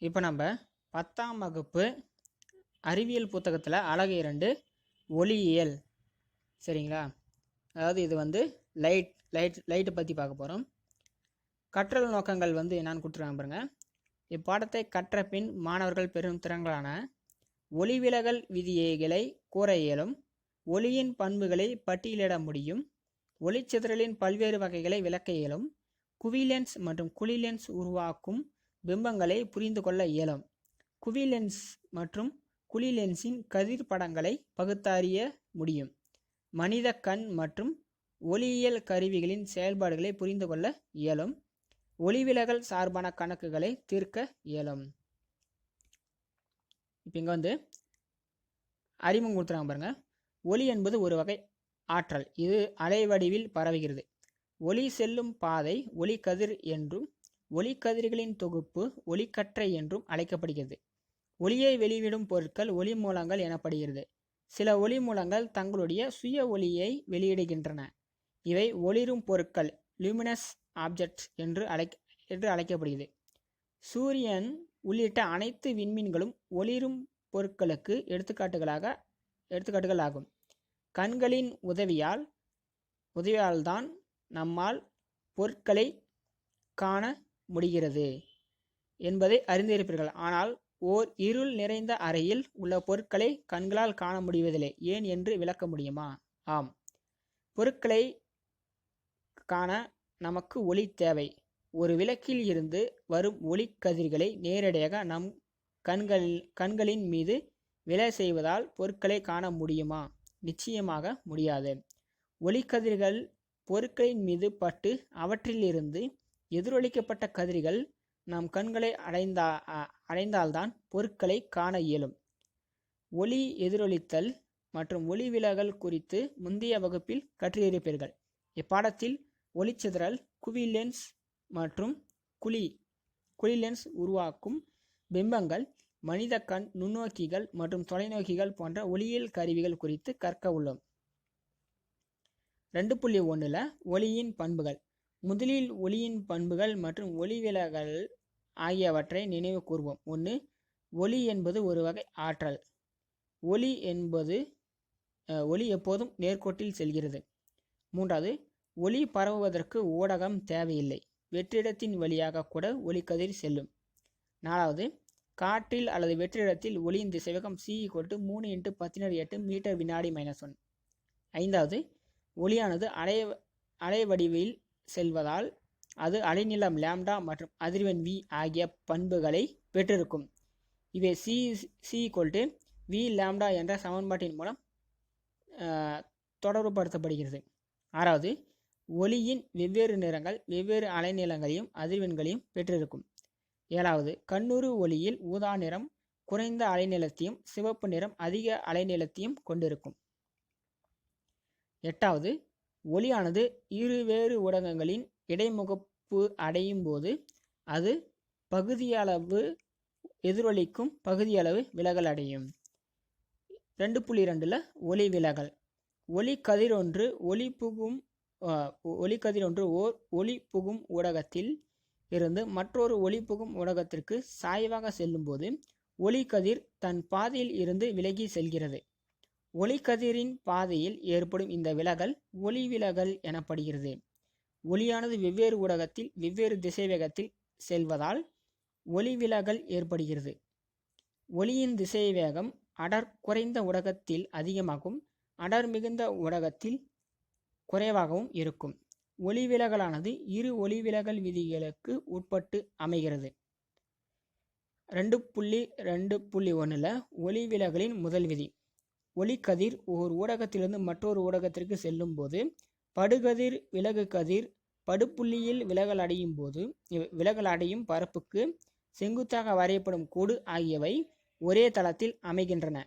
இப்போ நம்ம 10ஆம் வகுப்பு அறிவியல் புத்தகத்தில் அழகு 2 ஒளியியல் சரிங்களா. அதாவது இது வந்து லைட்டை பற்றி பார்க்க போகிறோம். கற்றல் நோக்கங்கள் என்னன்னு கொடுத்துருக்காங்க பாருங்க. இப்பாடத்தை கற்ற பின் மாணவர்கள் பெரும் திறன்களான ஒளிவிலகல் விதிகளை கூற இயலும், ஒளியின் பண்புகளை பட்டியலிட முடியும், ஒளிச்சிதறலின் பல்வேறு வகைகளை விளக்க இயலும், குவிலென்ஸ் மற்றும் குழிலென்ஸ் உருவாக்கும் பிம்பங்களை புரிந்து கொள்ள இயலும், குவிலென்ஸ் மற்றும் குழிலென்ஸின் கதிர் படங்களை பகுத்தறிய முடியும், மனித கண் மற்றும் ஒளியியல் கருவிகளின் செயல்பாடுகளை புரிந்து கொள்ள இயலும், ஒளிவிலகல் சார்பான கணக்குகளை தீர்க்க இயலும். இப்போ இங்கே அறிமுகம் கொடுத்துறாங்க பாருங்க. ஒளி என்பது ஒரு வகை ஆற்றல். இது அலைவடிவில் பரவுகிறது. ஒளி செல்லும் பாதை ஒளிக்கதிர் என்றும் ஒளிக்கதிர்களின் தொகுப்பு ஒளிக்கற்றை என்றும் அழைக்கப்படுகிறது. ஒளியை வெளிவிடும் பொருட்கள் ஒளி மூலங்கள் எனப்படுகிறது. சில ஒளி மூலங்கள் தங்களுடைய சுய ஒளியை வெளியிடுகின்றன. இவை ஒளிரும் பொருட்கள் லுமினஸ் ஆப்ஜெக்ட்ஸ் என்று அழைக்கப்படுகிறது. சூரியன் உள்ளிட்ட அனைத்து விண்மீன்களும் ஒளிரும் பொருட்களுக்கு எடுத்துக்காட்டுகள் ஆகும். கண்களின் உதவியால் தான் நம்மால் பொருட்களை காண முடிகிறது என்பதை அறிந்திருப்பீர்கள். ஆனால் ஓர் இருள் நிறைந்த அறையில் உள்ள பொருட்களை கண்களால் காண முடிவதில்லை. ஏன் என்று விளக்க முடியுமா? ஆம், பொருட்களை காண நமக்கு ஒளி தேவை. ஒரு விளக்கில் இருந்து வரும் ஒளிக்கதிர்களை நேரடியாக நம் கண்களின் மீது விழ செய்வதால் பொருட்களை காண முடியுமா? நிச்சயமாக முடியாது. ஒளிக்கதிர்கள் பொருட்களின் மீது பட்டு அவற்றிலிருந்து எதிரொலிக்கப்பட்ட கதிர்கள் நம் கண்களை அடைந்தால்தான் பொருட்களை காண இயலும். ஒளி எதிரொலித்தல் மற்றும் ஒளி விலகல் குறித்து முந்தைய வகுப்பில் கற்றிருப்பீர்கள். இப்பாடத்தில் ஒளிச்சிதறல், குவிலென்ஸ் மற்றும் குழிலென்ஸ் உருவாக்கும் பிம்பங்கள், மனித கண், நுண்ணோக்கிகள் மற்றும் தொலைநோக்கிகள் போன்ற ஒளியியல் கருவிகள் குறித்து கற்க உள்ளோம். 2.1 ஒளியின் பண்புகள். முதலில் ஒளியின் பண்புகள் மற்றும் ஒளிவிலகல் ஆகியவற்றை நினைவு கூர்வோம். 1. ஒளி என்பது ஒரு வகை ஆற்றல். ஒளி எப்போதும் நேர்கோட்டில் செல்கிறது. 3. ஒளி பரவுவதற்கு ஊடகம் தேவையில்லை. வெற்றிடத்தின் வழியாக கூட ஒளிக்கதிர் செல்லும். 4. காற்றில் அல்லது வெற்றிடத்தில் ஒளியின் திசைவேகம் c 3 × 10⁸ மீட்டர் வினாடி -1. 5. ஒளியானது அலைவடிவில் செல்வதால் அது அலைநீளம் λ மற்றும் அதிர்வெண் v ஆகிய பண்புகளை பெற்றிருக்கும். இவை c v λ என்ற சமன்பாட்டின் மூலம் தொடர்புபடுத்தப்படுகிறது. 6. ஒளியின் வெவ்வேறு நிறங்கள் வெவ்வேறு அலைநீளங்களையும் அதிர்வெண்களையும் பெற்றிருக்கும். 7. கண்ணுறு ஒளியில் ஊதா நிறம் குறைந்த அலைநீளத்தையும் சிவப்பு நிறம் அதிக அலைநீளத்தையும் கொண்டிருக்கும். 8. ஒளியானது இருவேறு ஊடகங்களின் இடைமுகப்பு அடையும் போது அது பகுதியளவு எதிரொலிக்கும், பகுதியளவு விலகல் அடையும். 2.2 ஒளி விலகல். ஒளிக்கதிரொன்று ஓர் ஒளி புகும் ஊடகத்தில் இருந்து மற்றொரு ஒளி புகும் ஊடகத்திற்கு சாய்வாக செல்லும் போது ஒளிக்கதிர் தன் பாதையில் இருந்து விலகி செல்கிறது. ஒளிக்கதிரின் பாதையில் ஏற்படும் இந்த விலகல் ஒளிவிலகல் எனப்படுகிறது. ஒளியானது வெவ்வேறு ஊடகத்தில் வெவ்வேறு திசைவேகத்தில் செல்வதால் ஒளிவிலகல் ஏற்படுகிறது. ஒளியின் திசைவேகம் அடர் குறைந்த ஊடகத்தில் அதிகமாகவும் அடர் மிகுந்த ஊடகத்தில் குறைவாகவும் இருக்கும். ஒளிவிலகலானது இரு ஒளிவிலகல் விதிகளுக்கு உட்பட்டு அமைகிறது. 2.2.1 ஒளிவிலகலின் முதல் விதி. ஒளிக்கதிர் ஒரு ஊடகத்திலிருந்து மற்றொரு ஊடகத்திற்கு செல்லும் போது படுகதிர் விலகு கதிர் படுப்புள்ளியில் விலகல் அடையும் பரப்புக்கு செங்குத்தாக வரையப்படும் கோடு ஆகியவை ஒரே தளத்தில் அமைகின்றன.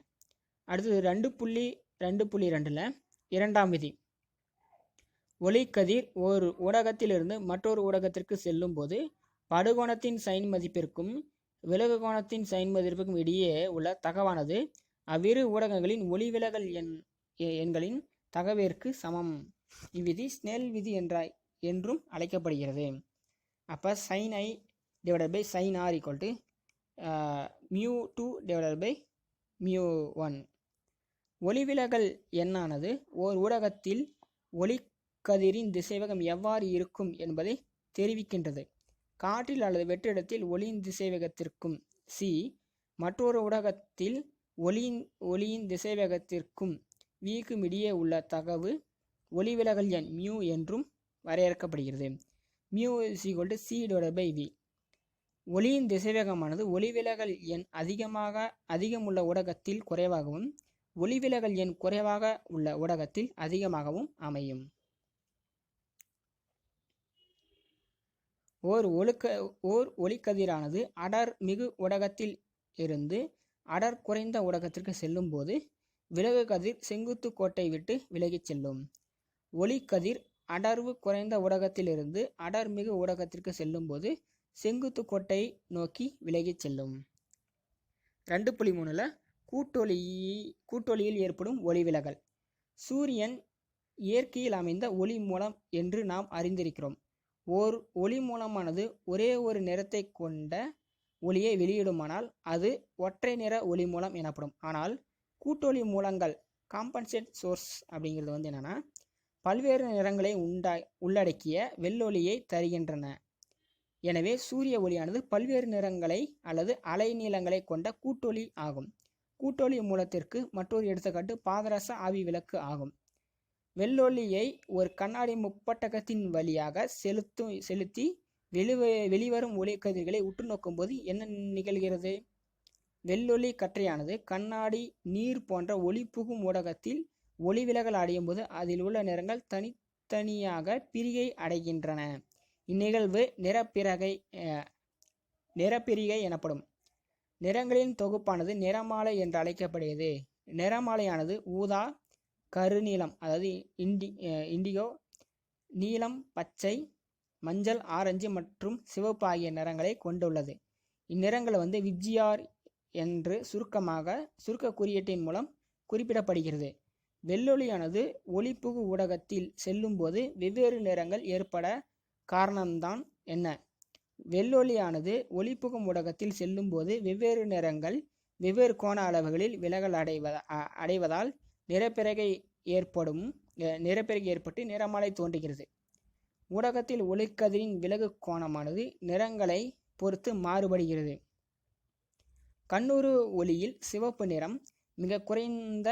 அடுத்தது 2.2 இரண்டாம் விதி. ஒளிக்கதிர் ஒரு ஊடகத்திலிருந்து மற்றொரு ஊடகத்திற்கு செல்லும் போது படுகோணத்தின் சைன் மதிப்பிற்கும் விலகு கோணத்தின் சைன் மதிப்பிற்கும் இடையே உள்ள தகவானது அவ்விரு ஊடகங்களின் ஒளிவிலகல் எண்களின் தகவிற்கு சமம். இவ்விதி ஸ்னெல் விதி என்றும் அழைக்கப்படுகிறது. அப்போ sin i / sin r μ2/μ1. ஒளிவிலகல் எண்ணானது ஓர் ஊடகத்தில் ஒளிக்கதிரின் திசைவேகம் எவ்வாறு இருக்கும் என்பதை தெரிவிக்கின்றது. காற்றில் அல்லது வெற்றிடத்தில் ஒளியின் திசைவேகத்திற்கும் c மற்றொரு ஊடகத்தில் ஒளியின் திசைவேகத்திற்கும் vக்கும் இடையே உள்ள தகவு ஒளிவிலகல் எண் μ என்றும் வரையறுக்கப்படுகிறது. μ c/v. ஒளியின் திசைவேகமானது ஒளிவிலகல் எண் அதிகமுள்ள ஊடகத்தில் குறைவாகவும் ஒளிவிலகல் எண் குறைவாக உள்ள ஊடகத்தில் அதிகமாகவும் அமையும். ஓர் ஒளிக்கதிரானது அடர் மிகு ஊடகத்தில் இருந்து அடர் குறைந்த ஊடகத்திற்கு செல்லும் போது விலகு கதிர் செங்குத்து கோட்டை விட்டு விலகிச் செல்லும். ஒளிக்கதிர் அடர்வு குறைந்த ஊடகத்திலிருந்து அடர் மிகு ஊடகத்திற்கு செல்லும் போது செங்குத்து கோட்டை நோக்கி விலகிச் செல்லும். 2.3 கூட்டொளியில் ஏற்படும் ஒளிவிலகல். சூரியன் இயற்கையில் அமைந்த ஒளி மூலம் என்று நாம் அறிந்திருக்கிறோம். ஓர் ஒளி மூலமானது ஒரே ஒரு நிறத்தை கொண்ட ஒளியை வெளியிடுமானால் அது ஒற்றை நிற ஒளி மூலம் எனப்படும். ஆனால் கூட்டொளி மூலங்கள் காம்பன்சேட் சோர்ஸ் அப்படிங்கிறது என்னன்னா பல்வேறு நிறங்களை உள்ளடக்கிய வெள்ளொளியை தருகின்றன. எனவே சூரிய ஒளியானது பல்வேறு நிறங்களை அல்லது அலை நீளங்களை கொண்ட கூட்டொளி ஆகும். கூட்டொளி மூலத்திற்கு மற்றொரு எடுத்துக்காட்டு பாதரச ஆவி விளக்கு ஆகும். வெள்ளொளியை ஒரு கண்ணாடி முப்பட்டகத்தின் வழியாக செலுத்தி வெளிவரும் ஒளிக்கதிர்களை உற்று நோக்கும் போது என்ன நிகழ்கிறது? வெள்ளொளி கற்றையானது கண்ணாடி நீர் போன்ற ஒளி புகும் ஊடகத்தில் ஒளிவிலகல் அடையும் போது அதில் உள்ள நிறங்கள் தனித்தனியாக பிரிகை அடைகின்றன. இந்நிகழ்வு நிறப்பிரிகை எனப்படும். நிறங்களின் தொகுப்பானது நிறமாலை என்று அழைக்கப்படுகிறது. நிறமாலையானது ஊதா, கருநீலம் அதாவது இண்டிகோ, நீலம், பச்சை, மஞ்சள், ஆரஞ்சு மற்றும் சிவப்பு ஆகிய நிறங்களை கொண்டுள்ளது. இந்நிறங்கள் விஜிஆர் என்று சுருக்க குறியீட்டின் மூலம் குறிப்பிடப்படுகிறது. வெள்ளொளியானது ஒளிப்புகு ஊடகத்தில் செல்லும் போது வெவ்வேறு நிறங்கள் ஏற்பட காரணம்தான் என்ன? வெள்ளொளியானது ஒளிப்புகும் ஊடகத்தில் செல்லும் போது வெவ்வேறு நிறங்கள் வெவ்வேறு கோண அளவுகளில் விலகல் அடைவதால் நிறப்பிறகை ஏற்பட்டு நிறமாலை தோன்றுகிறது. ஊடகத்தில் ஒளிக்கதிரின் விலகு கோணமானது நிறங்களை பொறுத்து மாறுபடுகிறது. கண்ணுறு ஒளியில் சிவப்பு நிறம் மிக குறைந்த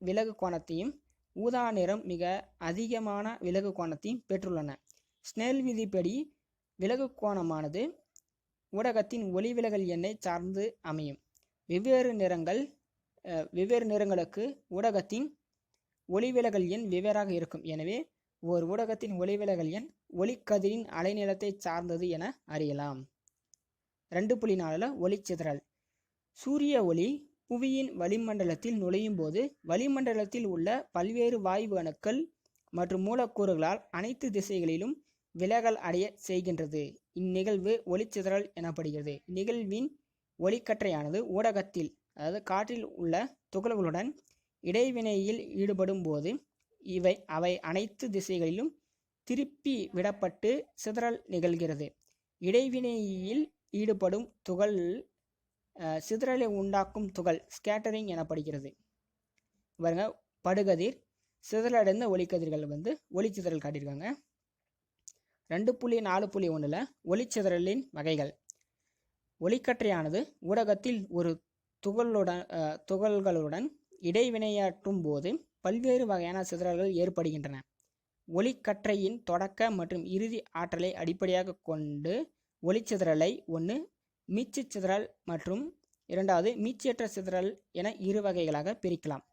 விலகு கோணத்தையும் ஊதா நிறம் மிக அதிகமான விலகு கோணத்தையும் பெற்றுள்ளன. ஸ்னெல் விதிப்படி விலகு கோணமானது ஊடகத்தின் ஒளிவிலகல் எண்ணை சார்ந்து அமையும். வெவ்வேறு நிறங்களுக்கு ஊடகத்தின் ஒளிவிலகல் எண் வெவ்வேறாக இருக்கும். எனவே ஓர் ஊடகத்தின் ஒளிவிலகல் எண் ஒளிக்கதிரின் அலைநீளத்தை சார்ந்தது என அறியலாம். 2.4 ஒளிச்சிதறல். சூரிய ஒளி புவியின் வளிமண்டலத்தில் நுழையும் போது வளிமண்டலத்தில் உள்ள பல்வேறு வாயு அணுக்கள் மற்றும் மூலக்கூறுகளால் அனைத்து திசைகளிலும் விலகல் அடைய செய்கின்றது. இந்நிகழ்வு ஒளிச்சிதறல் எனப்படுகிறது. இந்நிகழ்வின் ஒளிக்கற்றையானது ஊடகத்தில் அதாவது காற்றில் உள்ள துகள்களுடன் இடைவினையில் ஈடுபடும் போது அவை அனைத்து திசைகளிலும் திருப்பி விடப்பட்டு சிதறல் நிகழ்கிறது. இடைவினையில் ஈடுபடும் துகள் சிதறலை உண்டாக்கும் துகள் ஸ்கேட்டரிங் எனப்படுகிறது. பாருங்க, படுகதிர், சிதறலடைந்த ஒளிக்கதிர்கள் ஒளிச்சிதறல் காட்டியிருக்காங்க. 2.4.1 ஒளிச்சிதறலின் வகைகள். ஒளிக்கற்றையானது ஊடகத்தில் ஒரு துகள்களுடன் இடைவினையாற்றும் போது பல்வேறு வகையான சிதறல்கள் ஏற்படுகின்றன. ஒளிக்கற்றையின் தொடக்க மற்றும் இறுதி ஆற்றலை அடிப்படையாக கொண்டு ஒளிச்சிதறலை 1 மீச்சு சிதறல் மற்றும் 2 மீச்சியற்ற சிதறல் என இரு வகைகளாக பிரிக்கலாம்.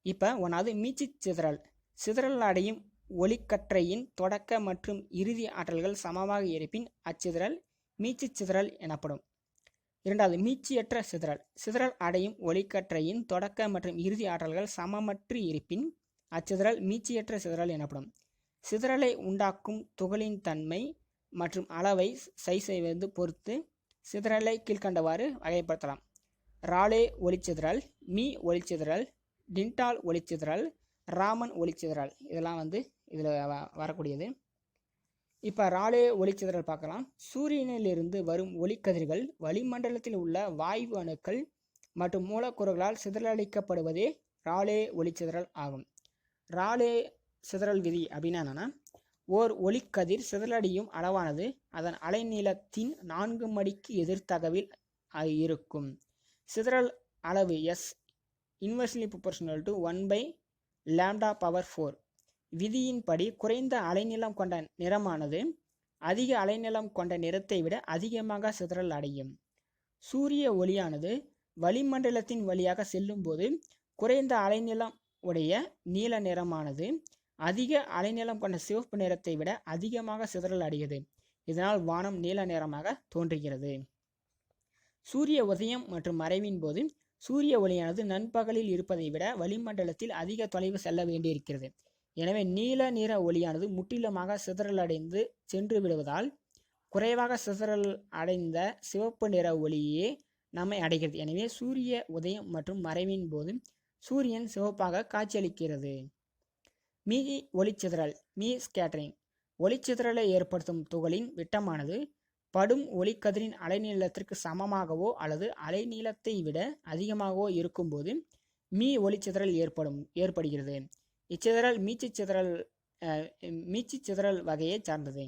இப்போ 1 மீச்சு சிதறல். சிதறல் அடையும் ஒளிக்கற்றையின் தொடக்க மற்றும் இறுதி ஆற்றல்கள் சமமாக இருப்பின் அச்சிதறல் மீச்சு சிதறல் எனப்படும். 2 மீச்சியற்ற சிதறல். சிதறல் அடையும் ஒளிக்கற்றையின் தொடக்க மற்றும் இறுதி ஆற்றல்கள் சமமற்று இருப்பின் அச்சிதறல் மீச்சியற்ற சிதறல் எனப்படும். சிதறலை உண்டாக்கும் துகளின் தன்மை மற்றும் அளவை செய்வது பொறுத்து சிதறலை கீழ்கண்டவாறு வகைப்படுத்தலாம். ராலே ஒளிச்சிதறல், மீ ஒளிச்சிதறல், டிண்டால் ஒளிச்சிதறல், ராமன் ஒளிச்சிதறல் இதெல்லாம் இதில் வரக்கூடியது. இப்போ ராலே ஒளிச்சிதறல் பார்க்கலாம். சூரியனிலிருந்து வரும் ஒளிக்கதிர்கள் வளிமண்டலத்தில் உள்ள வாயு அணுக்கள் மற்றும் மூலக்கூறுகளால் சிதறடிக்கப்படுவதே ராலே ஒளிச்சிதறல் ஆகும். ராலே சிதறல் விதி அப்படின்னா என்னன்னா, ஓர் ஒளிக்கதிர் சிதறடியும் அளவானது அதன் அலைநீளத்தின் 4 மடிக்கு எதிர்த்தகவில் இருக்கும். சிதறல் அளவு எஸ் இன்வெர்ஸ்லி ப்ரொபோர்ஷனல் டு 1/λ⁴. விதியின்படி குறைந்த அலைநீளம் கொண்ட நிறமானது அதிக அலைநீளம் கொண்ட நிறத்தை விட அதிகமாக சிதறல் அடையும். சூரிய ஒளியானது வளிமண்டலத்தின் வழியாக செல்லும் போது குறைந்த அலைநீளம் உடைய நீல நிறமானது அதிக அலைநீளம் கொண்ட சிவப்பு நிறத்தை விட அதிகமாக சிதறல் அடைகிறது. இதனால் வானம் நீல நிறமாக தோன்றுகிறது. சூரிய உதயம் மற்றும் மறைவின் போது சூரிய ஒளியானது நண்பகலில் இருப்பதை விட வளிமண்டலத்தில் அதிக தொலைவு செல்ல வேண்டியிருக்கிறது. எனவே நீல நிற ஒளியானது முற்றிலுமாக சிதறலடைந்து சென்று விடுவதால் குறைவாக சிதறல் அடைந்த சிவப்பு நிற ஒளியே நம்மை அடைகிறது. எனவே சூரிய உதயம் மற்றும் மறைவின் போது சூரியன் சிவப்பாக காட்சியளிக்கிறது. மீ ஒளிச்சிதறல் மீ ஸ்கேட்டரிங். ஒளிச்சிதறலை ஏற்படுத்தும் துகளின் விட்டமானது படும் ஒளிக்கதிரின் அலைநீளத்திற்கு சமமாகவோ அல்லது அலைநீளத்தை விட அதிகமாகவோ இருக்கும்போது மீ ஒளிச்சிதறல் ஏற்படுகிறது. இச்சிதறல் மீச்சு சிதறல் வகையை சார்ந்தது.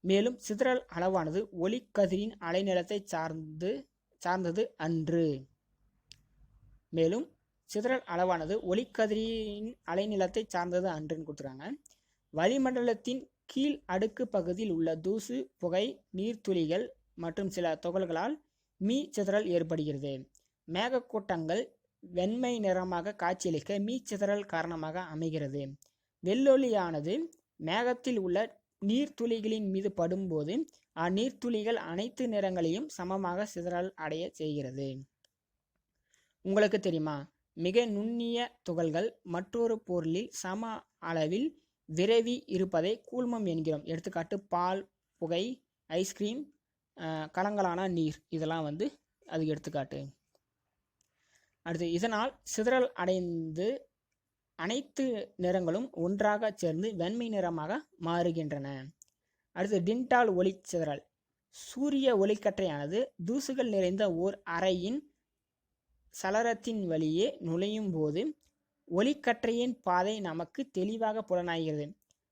மேலும் சிதறல் அளவானது ஒளிக்கதிரின் அலைநீளத்தை சார்ந்தது அன்று. அன்றுன்னு கொடுத்துருக்காங்க. வளிமண்டலத்தின் கீழ் அடுக்கு பகுதியில் உள்ள தூசு, புகை, நீர்த்துளிகள் மற்றும் சில துகள்களால் மீ சிதறல் ஏற்படுகிறது. மேகக்கூட்டங்கள் வெண்மை நிறமாக காட்சியளிக்க மீ சிதறல் காரணமாக அமைகிறது. வெள்ளொளியானது மேகத்தில் உள்ள நீர்த்துளிகளின் மீது படும்போது அந்நீர்த்துளிகள் அனைத்து நிறங்களையும் சமமாக சிதறல் அடைய செய்கிறது. உங்களுக்கு தெரியுமா, மிக நுண்ணிய துகள்கள் மற்றொரு பொருளில் சம அளவில் விரவி இருப்பதை கூழ்மம் என்கிறோம். எடுத்துக்காட்டு பால், புகை, ஐஸ்கிரீம், கலங்கலான நீர், இதெல்லாம் அது எடுத்துக்காட்டு. அடுத்து, இதனால் சிதறல் அடைந்து அனைத்து நிறங்களும் ஒன்றாக சேர்ந்து வெண்மை நிறமாக மாறுகின்றன. அடுத்து, டின்டால் ஒளிச்சிதறல். சூரிய ஒளிக்கற்றையானது தூசுகள் நிறைந்த ஓர் அறையின் சலரத்தின் வழியே நுழையும் போது ஒளிக்கற்றையின் பாதை நமக்கு தெளிவாக புலனாகிறது.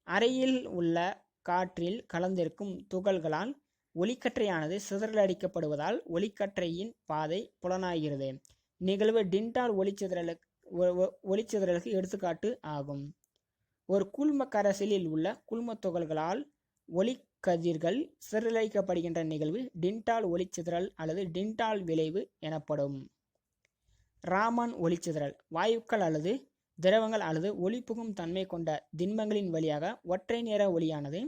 அறையில் உள்ள காற்றில் கலந்திருக்கும் துகள்களால் ஒளிக்கற்றையானது சிதறலடிக்கப்படுவதால் ஒளிக்கற்றையின் பாதை புலனாகிறது. நிகழ்வு டின்டால் ஒளிச்சிதறலுக்கு எடுத்துக்காட்டு ஆகும். ஒரு கூழ்ம கரைசலில் உள்ள கூழ்ம துகள்களால் ஒளிக்கதிர்கள் சிதறலடிக்கப்படுகின்ற நிகழ்வு டின்டால் ஒளிச்சிதறல் அல்லது டின்டால் விளைவு எனப்படும். ராமன் ஒளிச்சிதறல். வாயுக்கள் அல்லது திரவங்கள் அல்லது ஒளிபுகும் தன்மை கொண்ட திண்மங்களின் வழியாக ஒற்றை நிற ஒளியானது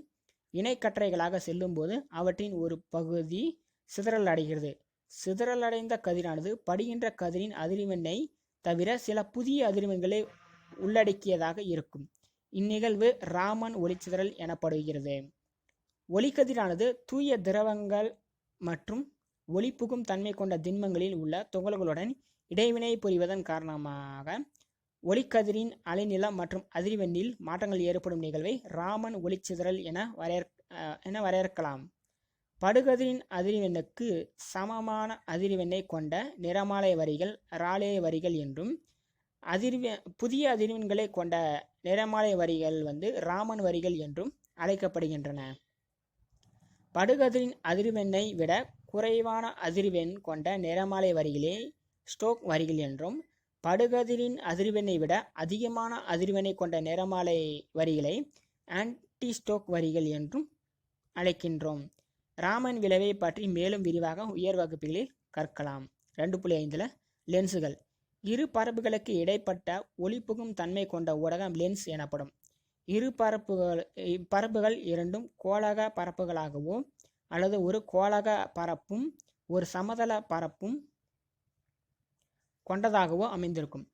இணைக்கற்றைகளாக செல்லும் போது அவற்றின் ஒரு பகுதி சிதறல் அடைகிறது. சிதறலடைந்த கதிரானது படுகின்ற கதிரின் அதிர்வெண்ணை தவிர சில புதிய அதிர்வெண்களை உள்ளடக்கியதாக இருக்கும். இந்நிகழ்வு ராமன் ஒளிச்சிதறல் எனப்படுகிறது. ஒளிக்கதிரானது தூய திரவங்கள் மற்றும் ஒளிபுகும் தன்மை கொண்ட திண்மங்களில் உள்ள துகள்களுடன் இடைவினை புரிவதன் காரணமாக ஒளிக்கதிரின் அலைநீளம் மற்றும் அதிர்வெண்ணில் மாற்றங்கள் ஏற்படும் நிகழ்வை ராமன் ஒளிச்சிதறல் என வரையறுக்கலாம். படுகதிரின் அதிர்வெண்ணுக்கு சமமான அதிர்வெண்ணை கொண்ட நிறமாலை வரிகள் ராலே வரிகள் என்றும், புதிய அதிர்வெண்களை கொண்ட நிறமாலை வரிகள் ராமன் வரிகள் என்றும் அழைக்கப்படுகின்றன. படுகதிரின் அதிர்வெண்ணை விட குறைவான அதிர்வெண் கொண்ட நிறமாலை வரிகளே ஸ்டோக் வரிகள் என்றும், படுகதிரின் அதிர்வெண்ணை விட அதிகமான அதிர்வெண்ணை கொண்ட நிறமாலை வரிகளை ஆன்டி ஸ்டோக் வரிகள் என்றும் அழைக்கின்றோம். ராமன் விளைவை பற்றி மேலும் விரிவாக உயர் வகுப்புகளில் கற்கலாம். 2.5 லென்சுகள். இரு பரப்புகளுக்கு இடைப்பட்ட ஒளிபுகும் தன்மை கொண்ட ஊடகம் லென்ஸ் எனப்படும். இரு பரப்புகள் இரண்டும் கோளக பரப்புகளாகவோ அல்லது ஒரு கோளக பரப்பும் ஒரு சமதள பரப்பும் கொண்டதாகவோ அமைந்திருக்கும்.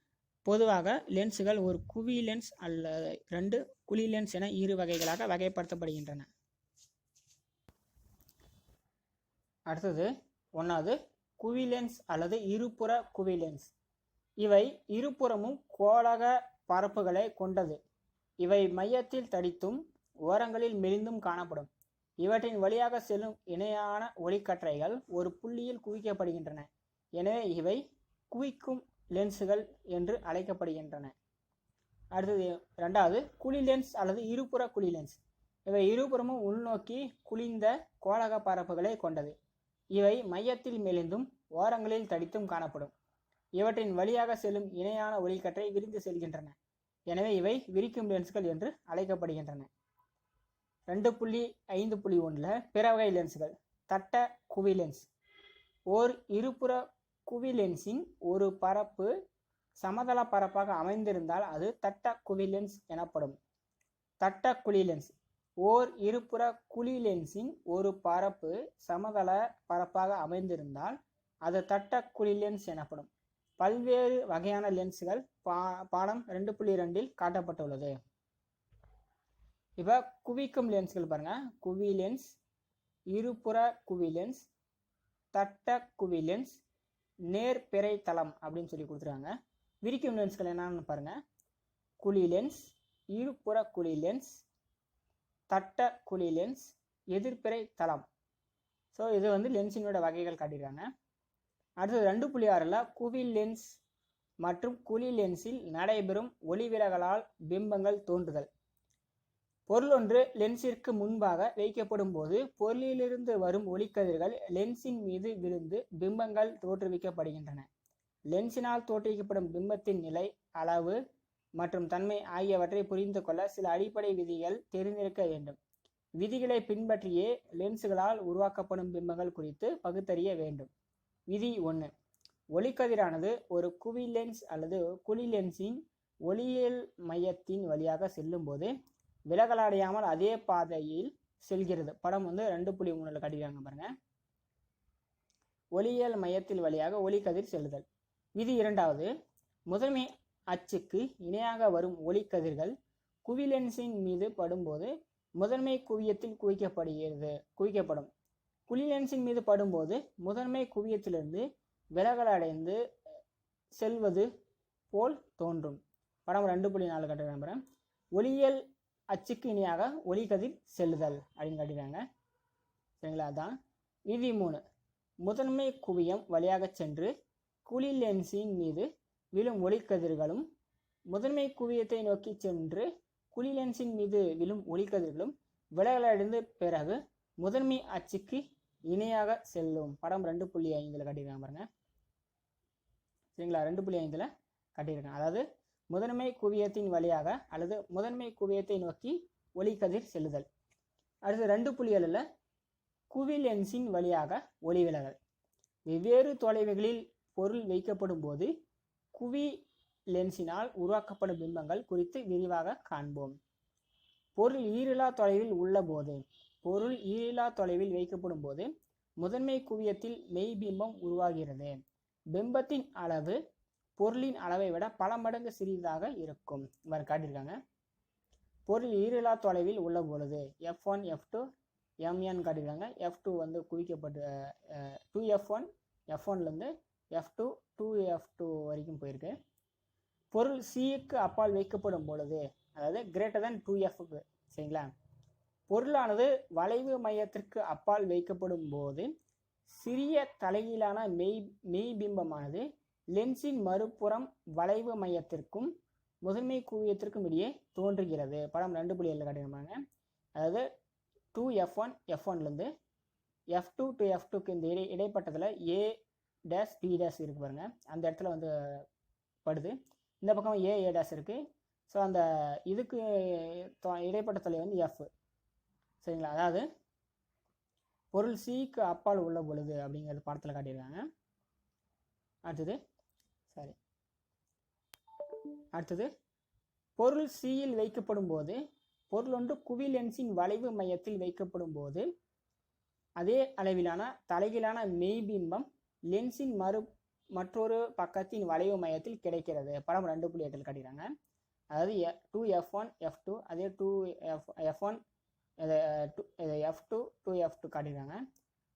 பொதுவாக லென்சுகள் ஒரு குவி லென்ஸ் அல்லது 2 குழி லென்ஸ் என இரு வகைகளாக வகைப்படுத்தப்படுகின்றன. அடுத்தது 1வது குவி லென்ஸ் அல்லது இருபுற குவி லென்ஸ். இவை இருபுறமும் கோளக பரப்புகளை கொண்டது. இவை மையத்தில் தடித்தும் ஓரங்களில் மெலிந்தும் காணப்படும். இவற்றின் வழியாக செல்லும் இணையான ஒளிக்கற்றைகள் ஒரு புள்ளியில் குவிக்கப்படுகின்றன. எனவே இவை குவிக்கும் லென்ஸுகள் என்று அழைக்கப்படுகின்றன. அடுத்தது ரெண்டாவது குழி லென்ஸ் அல்லது இருபுற குழி லென்ஸ். இவை இருபுறமும் உள்நோக்கி குளிர்ந்த கோளக பரப்புகளை கொண்டது. இவை மையத்தில் மெலிந்தும் ஓரங்களில் தடித்தும் காணப்படும். இவற்றின் வழியாக செல்லும் இணையான ஒளிக்கற்றை விரிந்து செல்கின்றன. எனவே இவை விரிக்கும் லென்ஸ்கள் என்று அழைக்கப்படுகின்றன. 2.5.1 பிற வகை லென்ஸ்கள். தட்ட குவி லென்ஸ். ஓர் இருபுற குவி லென்ஸின் ஒரு பரப்பு சமதள பரப்பாக அமைந்திருந்தால் அது தட்ட குவி லென்ஸ் எனப்படும். தட்ட குழி லென்ஸ். ஓர் இருபுற குழி லென்ஸின் ஒரு பரப்பு சமதள பரப்பாக அமைந்திருந்தால் அது தட்ட குழி லென்ஸ் எனப்படும். பல்வேறு வகையான லென்ஸ்கள் பாடம் 2.2 காட்டப்பட்டுள்ளது. இப்போ குவிக்கும் லென்ஸ்கள் பாருங்க. குவி லென்ஸ், இருபுற குவி லென்ஸ், தட்ட குவி லென்ஸ், நேர்பிறை தளம் அப்படின்னு சொல்லி கொடுத்துருக்காங்க. விரிக்கும் லென்ஸ்கள் என்னன்னு பாருங்க. குழி லென்ஸ், இருபுற குழி லென்ஸ், தட்ட குழி லென்ஸ், எதிர்பிறை தளம். ஸோ இது வந்து லென்ஸினோட வகைகள் காட்டியிருக்காங்க. அடுத்தது 2.6 குவி லென்ஸ் மற்றும் குழி லென்ஸில் நடைபெறும் ஒளிவிலகலால் பிம்பங்கள் தோன்றுதல். பொருள் ஒன்று லென்ஸிற்கு முன்பாக வைக்கப்படும் போது பொருளிலிருந்து வரும் ஒளிக்கதிர்கள் லென்ஸின் மீது விழுந்து பிம்பங்கள் தோற்றுவிக்கப்படுகின்றன. லென்ஸினால் தோற்றுவிக்கப்படும் பிம்பத்தின் நிலை, அளவு மற்றும் தன்மை ஆகியவற்றை புரிந்து கொள்ள சில அடிப்படை விதிகள் தெரிந்திருக்க வேண்டும். விதிகளை பின்பற்றியே லென்ஸுகளால் உருவாக்கப்படும் பிம்பங்கள் குறித்து பகுத்தறிய வேண்டும். விதி 1. ஒளிக்கதிரானது ஒரு குவி லென்ஸ் அல்லது குழி லென்ஸின் ஒளியியல் மையத்தின் வழியாக செல்லும் போது விலகலடையாமல் அதே பாதையில் செல்கிறது. படம் வந்து 2.3 காட்டியிருக்காங்க பாருங்க. ஒளியியல் மையத்தின் வழியாக ஒளிக்கதிர் செல்லுதல். விதி 2. முதன்மை அச்சுக்கு இணையாக வரும் ஒளிக்கதிர்கள் குவி லென்ஸின் மீது படும்போது முதன்மை குவியத்தில் குவிக்கப்படும். குழி லென்ஸின் மீது படும்போது முதன்மை குவியத்திலிருந்து விலகலடைந்து செல்வது போல் தோன்றும். படம் 2.4 காட்டுறாங்க. ஒளியியல் அச்சுக்கு இணையாக ஒளிக்கதிர் செல்லுதல் அப்படின்னு காட்டிடுறாங்க. சரிங்களா? அதான் விதி 3. முதன்மை குவியம் வழியாக சென்று குழி லென்ஸின் மீது விழும் ஒளிக்கதிர்களும் முதன்மை குவியத்தை நோக்கி சென்று குழி லென்ஸின் மீது விழும் ஒளிக்கதிர்களும் விலகலடைந்து பிறகு முதன்மை அச்சுக்கு இணையாக செல்லும். படம் 2.5 காட்டியிருக்காங்க பாருங்க. சரிங்களா? 2.5 காட்டியிருக்காங்க. அதாவது முதன்மை குவியத்தின் வழியாக அல்லது முதன்மை குவியத்தை நோக்கி ஒளிக்கதிர் செல்லுதல். அடுத்து 2.7 குவி லென்ஸின் வழியாக ஒளி விலகல். வெவ்வேறு தொலைவுகளில் பொருள் வைக்கப்படும் போது குவி லென்ஸினால் உருவாக்கப்படும் பிம்பங்கள் குறித்து விரிவாக காண்போம். பொருள் ஈரிலா தொலைவில் வைக்கப்படும் போது முதன்மை குவியத்தில் மெய்பிம்பம் உருவாகிறது. பிம்பத்தின் அளவு பொருளின் அளவை விட பல மடங்கு சிறியதாக இருக்கும். இவ்வாறு காட்டியிருக்காங்க. பொருள் ஈரிலா தொலைவில் உள்ள பொழுது F1, F2, Mn காட்டியிருக்காங்க. F2 வந்து குவிக்கப்பட்டு 2F1, F1லேருந்து F2, 2F2 வரைக்கும் போயிருக்கு. பொருள் Cக்கு அப்பால் வைக்கப்படும் பொழுது, அதாவது கிரேட்டர் தென் 2Fக்கு, சரிங்களா, பொருளானது வளைவு மையத்திற்கு அப்பால் வைக்கப்படும் போது சிறிய தலைகீழான மெய்பிம்பமானது லென்ஸின் மறுபுறம் வளைவு மையத்திற்கும் முதன்மை குவியத்திற்கும் இடையே தோன்றுகிறது. படம் 2.7 காட்டியிருப்பாங்க. அதாவது 2F1, F1லேருந்து F2 to F2க்கு இந்த இடைப்பட்டதில் A டேஷ் B டேஷ் இருக்கு பாருங்க. அந்த இடத்துல வந்து படுது. இந்த பக்கம் A டேஷ் இருக்குது. ஸோ அந்த இதுக்கு இடைப்பட்ட தொலை வந்து F. சரிங்களா? அதாவது பொருள் Cக்கு அப்பால் உள்ள பொழுது அப்படிங்கிறது படத்தில் காட்டியிருக்காங்க. அடுத்தது பொருள் Cயில் வைக்கப்படும் போது பொருள் ஒன்று குவி லென்ஸின் வளைவு மையத்தில் வைக்கப்படும் போது அதே அளவிலான தலைகீழான மெய்பிம்பம் லென்ஸின் மற்றொரு பக்கத்தின் வளைவு மையத்தில் கிடைக்கிறது. படம் 2.8 காட்டிடுறாங்க. அதாவது 2F1, F2, அதே 2F1, F2, 2F2 காட்டிடுறாங்க.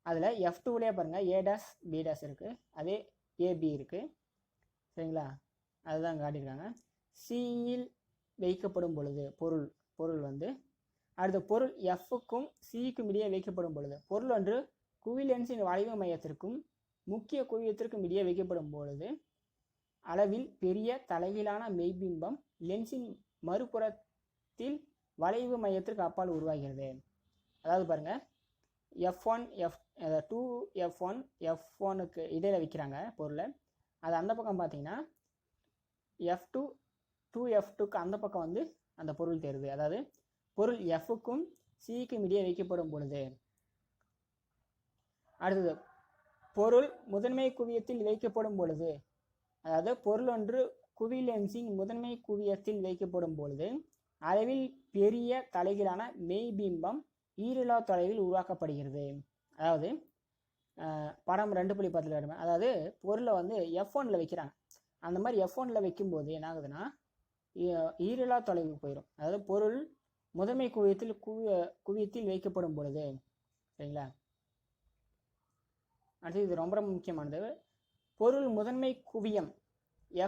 அதில் F2லேயே பாருங்கள் A டேஷ் B டேஷ் இருக்குது, அதே AB இருக்குது. சரிங்களா? அதுதான் காட்டியிருக்காங்க. Cயில் வைக்கப்படும் பொழுது பொருள் வந்து அடுத்த பொருள் எஃப்க்கும் சிக்கும் இடையே வைக்கப்படும் பொழுது, பொருள் ஒன்று குவிலென்ஸின் வளைவு மையத்திற்கும் முக்கிய குவியத்திற்கும் இடையே வைக்கப்படும் பொழுது அளவில் பெரிய தலைகீழான மெய்பிம்பம் லென்ஸின் மறுபுறத்தில் வளைவு மையத்திற்கு அப்பால் உருவாகிறது. அதாவது பாருங்க, F1 2 F1 F1க்கு இடையில வைக்கிறாங்க பொருளை. அது அந்த பக்கம் பார்த்தீங்கன்னா F2 2F2க்கு அந்த பக்கம் வந்து அந்த பொருள் தேருது. அதாவது பொருள் எஃப்க்கும் சிக்கும் இடையே வைக்கப்படும் பொழுது. அடுத்தது பொருள் முதன்மை குவியத்தில் வைக்கப்படும் பொழுது, அதாவது பொருள் ஒன்று குவிலென்ஸின் முதன்மை குவியத்தில் வைக்கப்படும் பொழுது அளவில் பெரிய தலைகீழான மெய்பிம்பம் ஈரிலா தொலைவில் உருவாக்கப்படுகிறது. அதாவது படம் 2.10 வருமே, அதாவது பொருளை வந்து F1ல வைக்கிறாங்க. அந்த மாதிரி F1ல வைக்கும்போது என்ன ஆகுதுன்னா ஈரிலா தொலைவுக்கு போயிடும். அதாவது பொருள் முதன்மை குவியத்தில் வைக்கப்படும் பொழுது. சரிங்களா? அடுத்து இது ரொம்ப ரொம்ப முக்கியமானது. பொருள் முதன்மை குவியம்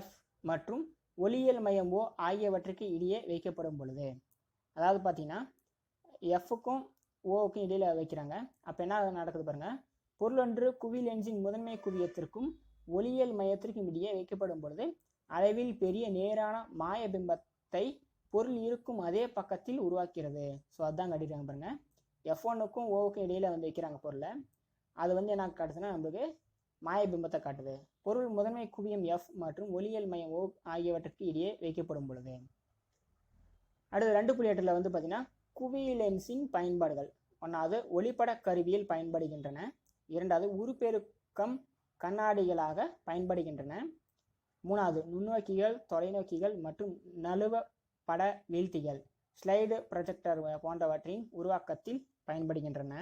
F மற்றும் ஒளியியல் மையம் O ஆகியவற்றுக்கு இடையே வைக்கப்படும் பொழுது, அதாவது பார்த்தீங்கன்னா எஃப்க்கும் ஓவுக்கும் இடையில வைக்கிறாங்க. அப்போ என்ன நடக்குது பாருங்க, பொருள் ஒன்று குவிலென்ஸின் முதன்மை குவியத்திற்கும் ஒளியியல் மையத்திற்கும் இடையே வைக்கப்படும் பொழுது அளவில் பெரிய நேரான மாய பிம்பத்தை பொருள் இருக்கும் அதே பக்கத்தில் உருவாக்கிறது. ஸோ அதுதான் காட்டிடுறாங்க பாருங்க. F1க்கும் ஓவுக்கும் இடையில வந்து வைக்கிறாங்க பொருளை. அது வந்து என்ன காட்டுதுன்னா நம்மளுக்கு மாய பிம்பத்தை காட்டுது. பொருள் முதன்மை குவியம் F மற்றும் ஒளியியல் மையம் O ஆகியவற்றுக்கு இடையே வைக்கப்படும் பொழுது. அடுத்து 2.8ல் வந்து பார்த்தீங்கன்னா குவிலென்ஸின் பயன்பாடுகள். ஒன்றாவது ஒளிப்பட கருவியில் பயன்படுகின்றன. இரண்டாவது உருப்பெருக்கம் கண்ணாடிகளாக பயன்படுகின்றன. மூணாவது நுண்ணோக்கிகள், தொலைநோக்கிகள் மற்றும் நழுவ பட வீழ்த்திகள், ஸ்லைடு ப்ரொஜெக்டர் போன்றவற்றின் உருவாக்கத்தில் பயன்படுகின்றன.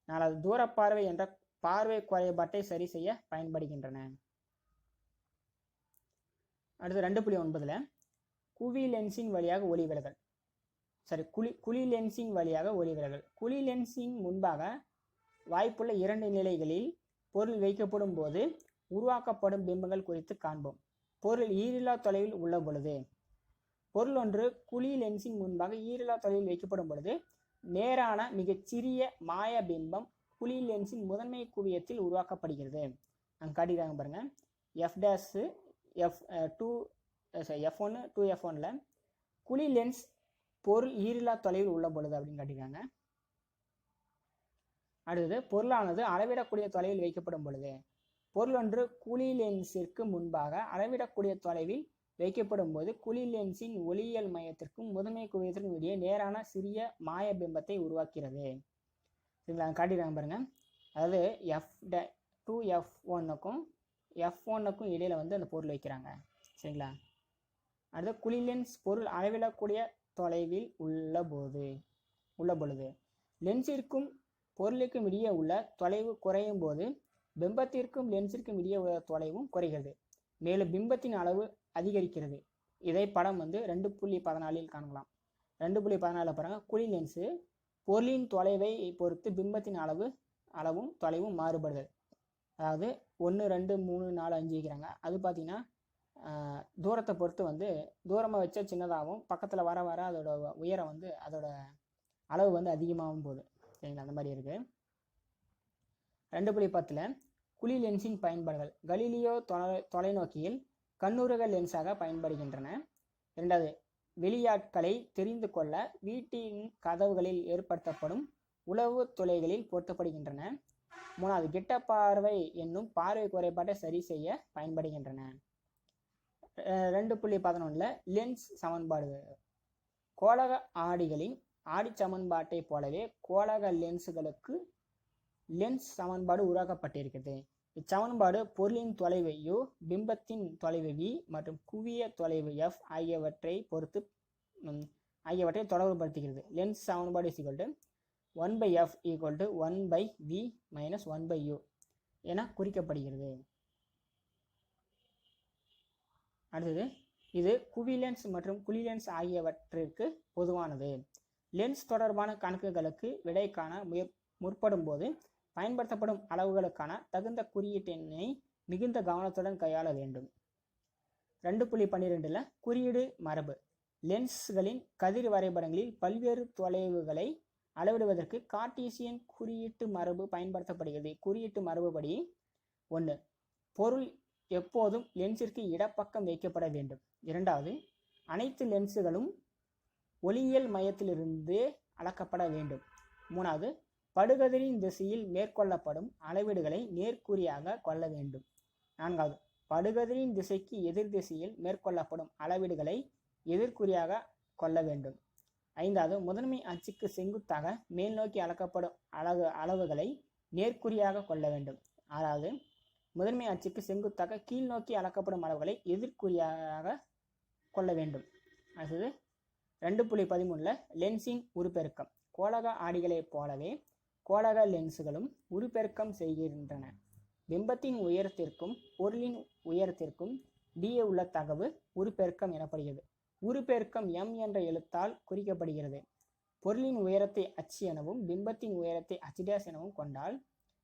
நாலாவது தூரப்பார்வை என்ற பார்வை குறைபாட்டை சரி செய்ய பயன்படுகின்றன. அடுத்து 2.9ல் குவிலென்ஸின் வழியாக ஒளி விலகல். குழிலென்ஸின் வழியாக ஒளி விலகல். குழிலென்ஸின் முன்பாக வாய்ப்புள்ள 2 நிலைகளில் பொருள் வைக்கப்படும் போது உருவாக்கப்படும் பிம்பங்கள் குறித்து காண்போம். பொருள் ஈரிலா தொலைவில் உள்ள பொழுது, பொருள் ஒன்று குழி லென்ஸின் முன்பாக ஈரிலா தொலைவில் வைக்கப்படும் பொழுது நேரான மிகச்சிறிய மாய பிம்பம் குழி லென்ஸின் முதன்மை குவியத்தில் உருவாக்கப்படுகிறது. அங்கே காட்டிடுறாங்க பாருங்க. F1 2F1ல குழி லென்ஸ் பொருள் ஈரிலா தொலைவில் உள்ள பொழுது அப்படின்னு காட்டிடுறாங்க. அடுத்தது பொருளானது அளவிடக்கூடிய தொலைவில் வைக்கப்படும் பொழுது, பொருள் ஒன்று குழி லென்ஸிற்கு முன்பாக அளவிடக்கூடிய தொலைவில் வைக்கப்படும் போது குழி லென்ஸின் ஒளியியல் மையத்திற்கும் முதன்மை குவியத்திற்கும் இடையே நேரான சிறிய மாய பிம்பத்தை உருவாக்கிறது. சரிங்களா? காட்டிடுறாங்க பாருங்க. அதாவது F2F1க்கும் F1க்கும் இடையில வந்து அந்த பொருள் வைக்கிறாங்க. சரிங்களா? அடுத்து குழி லென்ஸ் பொருள் அளவிடக்கூடிய தொலைவில் உள்ள பொழுது லென்ஸிற்கும் பொருளுக்கும் இடையே உள்ள தொலைவு குறையும் போது பிம்பத்திற்கும் லென்ஸிற்கும் இடையே உள்ள தொலைவும் குறைகிறது. மேலும் பிம்பத்தின் அளவு அதிகரிக்கிறது. இதை படம் வந்து 2.14 காணலாம். 2.14 பாருங்க. குழி லென்ஸு பொருளின் தொலைவை பொறுத்து பிம்பத்தின் அளவும் தொலைவும் மாறுபடுதல். அதாவது 1 2 3 4 5 வைக்கிறாங்க. அது பார்த்தீங்கன்னா தூரத்தை பொறுத்து வந்து தூரமாக வச்சா சின்னதாகவும் பக்கத்தில் வர வர அதோட உயரம் வந்து அதோட அளவு வந்து அதிகமாகவும் போகுது. சரிங்களா? அந்த மாதிரி இருக்குது. 2.10ல் குழி லென்ஸின் பயன்பாடுகள். கலீலியோ தொலைநோக்கியில் கண்ணுறுக லென்ஸாக பயன்படுகின்றன. இரண்டாவது வெளியாட்களை தெரிந்து கொள்ள வீட்டின் கதவுகளில் ஏற்படுத்தப்படும் உளவு துளைகளில் பொருத்தப்படுகின்றன. மூணாவது கிட்ட பார்வை என்னும் பார்வை குறைபாட்டை சரி செய்ய பயன்படுகின்றன. 2.11ல் லென்ஸ் சமன்பாடு. கோளக ஆடிகளின் ஆடி சமன்பாட்டை போலவே கோளக லென்ஸுகளுக்கு லென்ஸ் சமன்பாடு உருவாக்கப்பட்டிருக்கிறது. இச்சமன்பாடு பொருளின் தொலைவு U, பிம்பத்தின் தொலைவு V மற்றும் குவிய தொலைவு F ஆகியவற்றை தொடர்புபடுத்துகிறது. லென்ஸ் சமன்பாடு = 1/F = 1/V - 1/U என குறிக்கப்படுகிறது. அடுத்தது இது குவிலென்ஸ் மற்றும் குழிலென்ஸ் ஆகியவற்றிற்கு பொதுவானது. லென்ஸ் தொடர்பான கணக்குகளுக்கு விடை காண முற்படும் போது பயன்படுத்தப்படும் அளவுகளுக்கான தகுந்த குறியீட்டெண்ணை மிகுந்த கவனத்துடன் கையாள வேண்டும். 2.12ல் குறியீடு மரபு. லென்ஸ்களின் கதிர் வரைபடங்களில் பல்வேறு தொலைவுகளை அளவிடுவதற்கு கார்ட்டீசியன் குறியீட்டு மரபு பயன்படுத்தப்படுகிறது. குறியீட்டு மரபுபடி 1. பொருள் எப்போதும் லென்ஸிற்கு இடப்பக்கம் வைக்கப்பட வேண்டும். 2. அனைத்து லென்ஸுகளும் ஒளியியல் மையத்திலிருந்து அளக்கப்பட வேண்டும். 3. படுகதிரின் திசையில் மேற்கொள்ளப்படும் அளவீடுகளை நேர்குறியாக கொள்ள வேண்டும். 4. படுகதிரின் திசைக்கு எதிர் திசையில் மேற்கொள்ளப்படும் அளவீடுகளை எதிர்குறியாக கொள்ள வேண்டும். 5. முதன்மை அச்சுக்கு செங்குத்தாக மேல் நோக்கி அளக்கப்படும் அளவுகளை நேர்குறியாக கொள்ள வேண்டும். 6. முதன்மை அச்சுக்கு செங்குத்தாக கீழ் நோக்கி அளக்கப்படும் அளவுகளை எதிர்குறியாக கொள்ள வேண்டும். அடுத்தது 2.13 லென்ஸின் உருப்பெருக்கம். கோளக ஆடிகளைப் போலவே கோளக லென்ஸுகளும் உருப்பெருக்கம் செய்கின்றன. பிம்பத்தின் உயரத்திற்கும் பொருளின் உயரத்திற்கும் இடையே உள்ள தகவு உருப்பெருக்கம் எனப்படுகிறது. உருப்பெருக்கம் m என்ற எழுத்தால் குறிக்கப்படுகிறது. பொருளின் உயரத்தை h எனவும் பிம்பத்தின் உயரத்தை h' எனவும் கொண்டால்